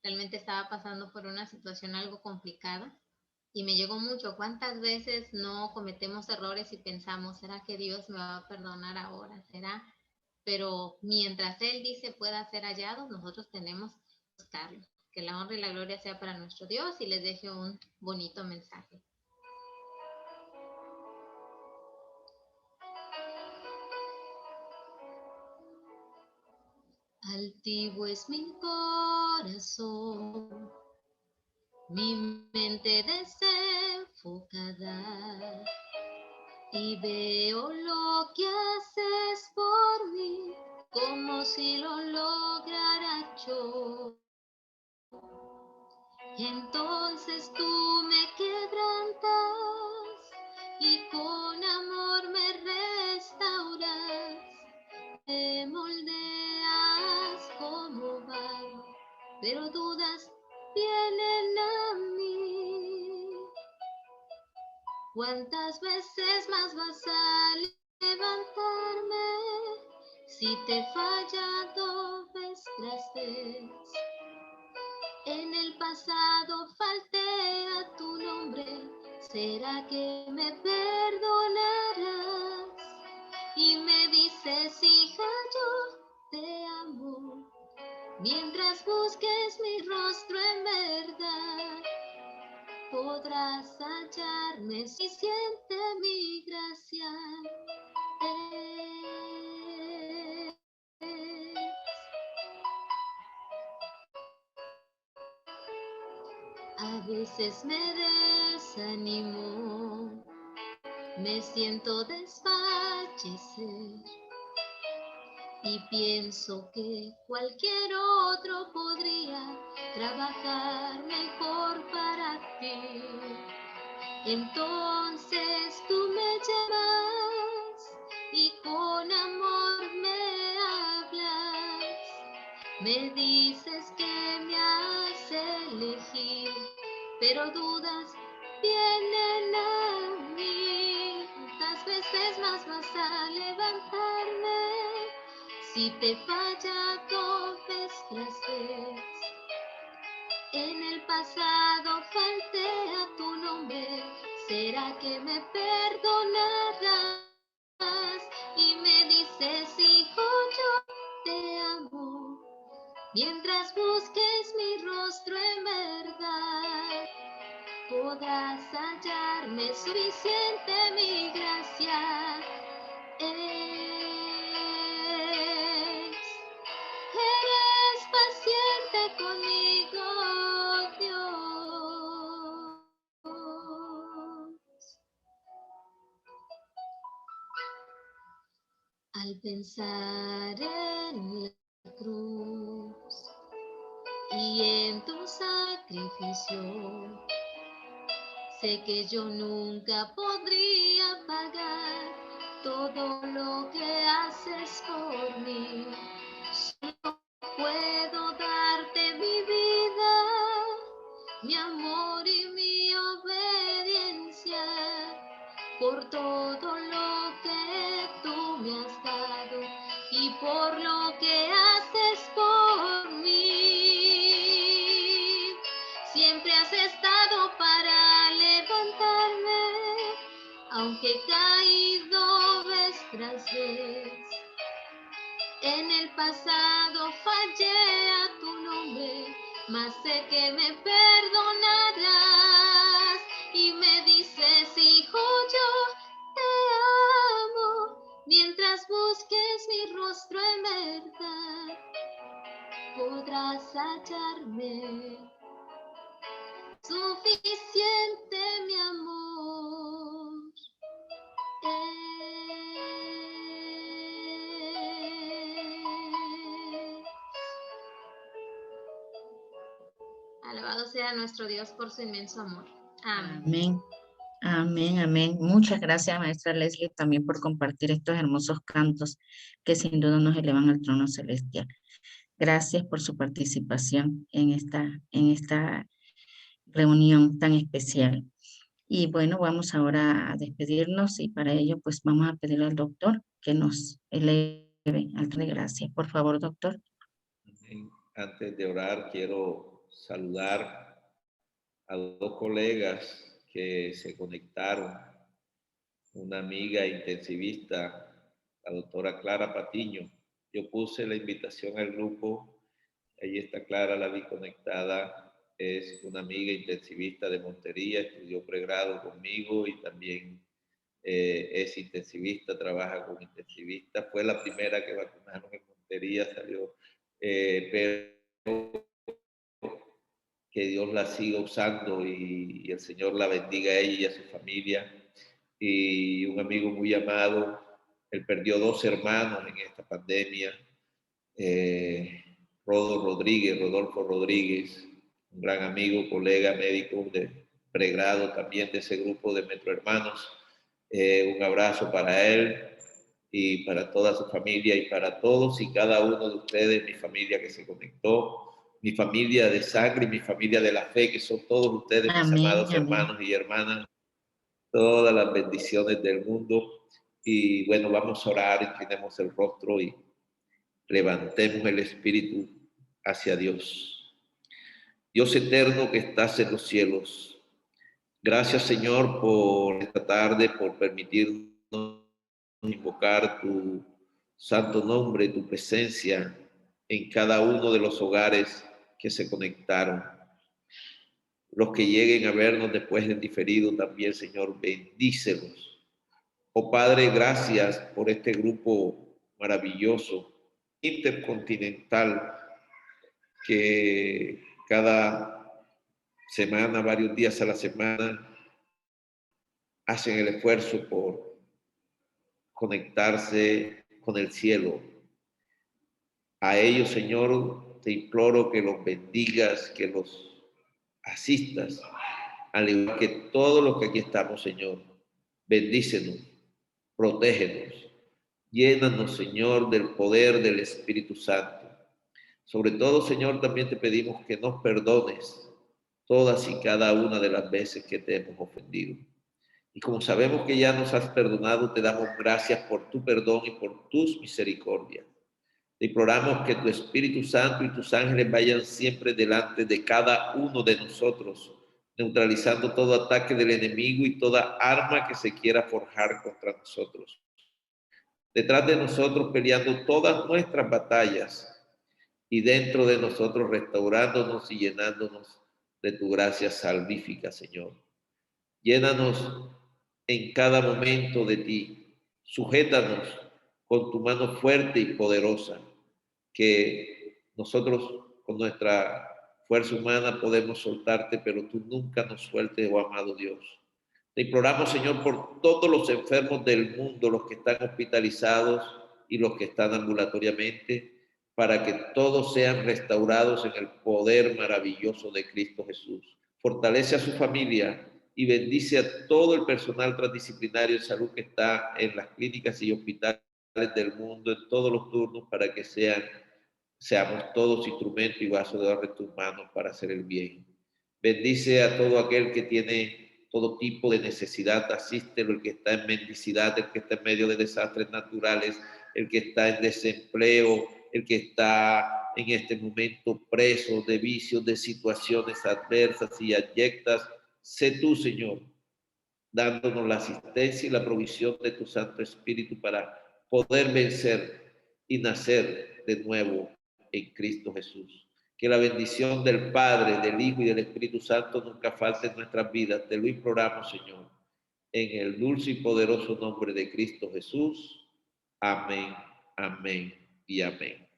realmente estaba pasando por una situación algo complicada y me llegó mucho. ¿Cuántas veces no cometemos errores y pensamos, ¿será que Dios me va a perdonar ahora? ¿Será? Pero mientras Él dice pueda ser hallado, nosotros tenemos que buscarlo. Que la honra y la gloria sea para nuestro Dios y les deje un bonito mensaje. Altivo es mi corazón, mi mente desenfocada, y veo lo que haces por mí, como si lo lograra yo. Entonces tú me quebrantas y con amor me restauras, me moldeas como barro, pero dudas vienen a mí. ¿Cuántas veces más vas a levantarme si te he fallado vez tras vez? En el pasado falté a tu nombre, ¿será que me perdonarás? Y me dices, hija, yo te amo, mientras busques mi rostro en verdad, podrás hallarme si siente mi gracia. A veces me desanimo, me siento desfallecer y pienso que cualquier otro podría trabajar mejor para ti. Entonces tú me llamas y con amor me hablas, me dices que me has elegido, pero dudas vienen a mí. ¿Cuántas veces más vas a levantarme si te he fallado vez tras vez? En el pasado falté a tu nombre, ¿será que me perdonarás? Y me dices, hijo, yo te amo, mientras busques mi rostro en verdad, podrás hallarme suficiente mi gracia. Eres paciente conmigo, Dios. Al pensar en la cruz y en tu sacrificio, sé que yo nunca podría pagar todo lo que haces por mí. Solo puedo darte mi vida, mi amor y mi obediencia, por todo lo que tú me has dado y por lo que haces por mí. Siempre has estado para levantarme, aunque he caído vez tras vez. En el pasado fallé a tu nombre, mas sé que me perdonarás y me dices, hijo, yo te amo, mientras busques mi rostro en verdad, podrás hallarme suficiente mi amor. Alabado sea nuestro Dios por su inmenso amor. Amén. Amén. Amén, amén. Muchas gracias, maestra Leslie, también por compartir estos hermosos cantos que sin duda nos elevan al trono celestial. Gracias por su participación en esta reunión tan especial. Y bueno, vamos ahora a despedirnos y para ello pues vamos a pedirle al doctor que nos eleve al trono de gracia. Por favor, doctor. Antes de orar, quiero saludar a dos colegas que se conectaron. Una amiga intensivista, la doctora Clara Patiño. Yo puse la invitación al grupo, ahí está Clara, la vi conectada, es una amiga intensivista de Montería, estudió pregrado conmigo y también es intensivista, trabaja como intensivista, fue la primera que vacunaron en Montería, salió, pero que Dios la siga usando y el Señor la bendiga a ella y a su familia. Y un amigo muy amado, él perdió 2 hermanos en esta pandemia, Rodolfo Rodríguez, un gran amigo, colega médico de pregrado también de ese grupo de Metro Hermanos. Un abrazo para él y para toda su familia y para todos y cada uno de ustedes, mi familia que se conectó, mi familia de sangre y mi familia de la fe, que son todos ustedes, mis Amén, amados amén. hermanos y hermanas, todas las bendiciones del mundo. Y bueno, vamos a orar, inclinemos el rostro y levantemos el espíritu hacia Dios. Dios eterno que estás en los cielos, gracias Señor por esta tarde, por permitirnos invocar tu santo nombre, tu presencia en cada uno de los hogares que se conectaron. Los que lleguen a vernos después del diferido también, Señor, bendícelos. Oh Padre, gracias por este grupo maravilloso, intercontinental, que cada semana, varios días a la semana, hacen el esfuerzo por conectarse con el cielo. A ellos, Señor, te imploro que los bendigas, que los asistas, al igual que todos los que aquí estamos, Señor. Bendícenos, protégenos, llénanos, Señor, del poder del Espíritu Santo. Sobre todo, Señor, también te pedimos que nos perdones todas y cada una de las veces que te hemos ofendido. Y como sabemos que ya nos has perdonado, te damos gracias por tu perdón y por tus misericordias. Te imploramos que tu Espíritu Santo y tus ángeles vayan siempre delante de cada uno de nosotros, neutralizando todo ataque del enemigo y toda arma que se quiera forjar contra nosotros. Detrás de nosotros peleando todas nuestras batallas y dentro de nosotros restaurándonos y llenándonos de tu gracia salvífica, Señor. Llénanos en cada momento de ti. Sujétanos con tu mano fuerte y poderosa, que nosotros con nuestra fuerza humana podemos soltarte, pero tú nunca nos sueltes, oh amado Dios. Te imploramos, Señor, por todos los enfermos del mundo, los que están hospitalizados y los que están ambulatoriamente, para que todos sean restaurados en el poder maravilloso de Cristo Jesús. Fortalece a su familia y bendice a todo el personal transdisciplinario de salud que está en las clínicas y hospitales del mundo, en todos los turnos, para que seamos todos instrumentos y vasos de tus manos para hacer el bien. Bendice a todo aquel que tiene todo tipo de necesidad, asístelo, el que está en mendicidad, el que está en medio de desastres naturales, el que está en desempleo, el que está en este momento preso de vicios, de situaciones adversas y abyectas. Sé tú, Señor, dándonos la asistencia y la provisión de tu Santo Espíritu para poder vencer y nacer de nuevo en Cristo Jesús. Que la bendición del Padre, del Hijo y del Espíritu Santo nunca falte en nuestras vidas. Te lo imploramos, Señor, en el dulce y poderoso nombre de Cristo Jesús. Amén, amén y amén.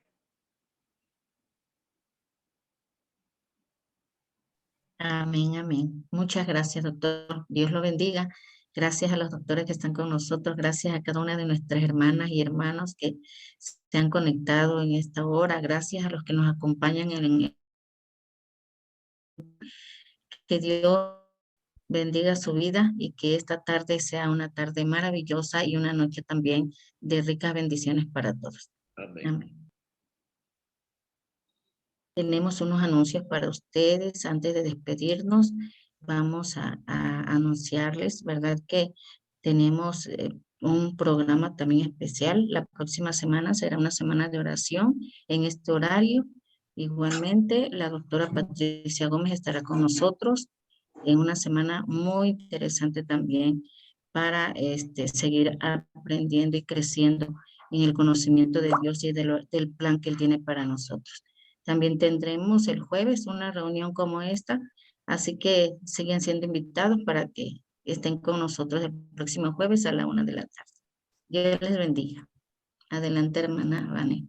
Amén, amén. Muchas gracias, doctor. Dios lo bendiga. Gracias a los doctores que están con nosotros. Gracias a cada una de nuestras hermanas y hermanos que se han conectado en esta hora. Gracias a los que nos acompañan que Dios bendiga su vida y que esta tarde sea una tarde maravillosa y una noche también de ricas bendiciones para todos. Amén. Amén. Tenemos unos anuncios para ustedes. Antes de despedirnos, vamos a anunciarles, ¿verdad? Que tenemos un programa también especial. La próxima semana será una semana de oración en este horario. Igualmente, la doctora Patricia Gómez estará con nosotros en una semana muy interesante también para seguir aprendiendo y creciendo en el conocimiento de Dios y del plan que Él tiene para nosotros. También tendremos el jueves una reunión como esta, así que siguen siendo invitados para que estén con nosotros el próximo jueves a la 1 de la tarde. Dios les bendiga. Adelante, hermana Vane.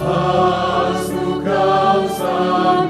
Haz tu causa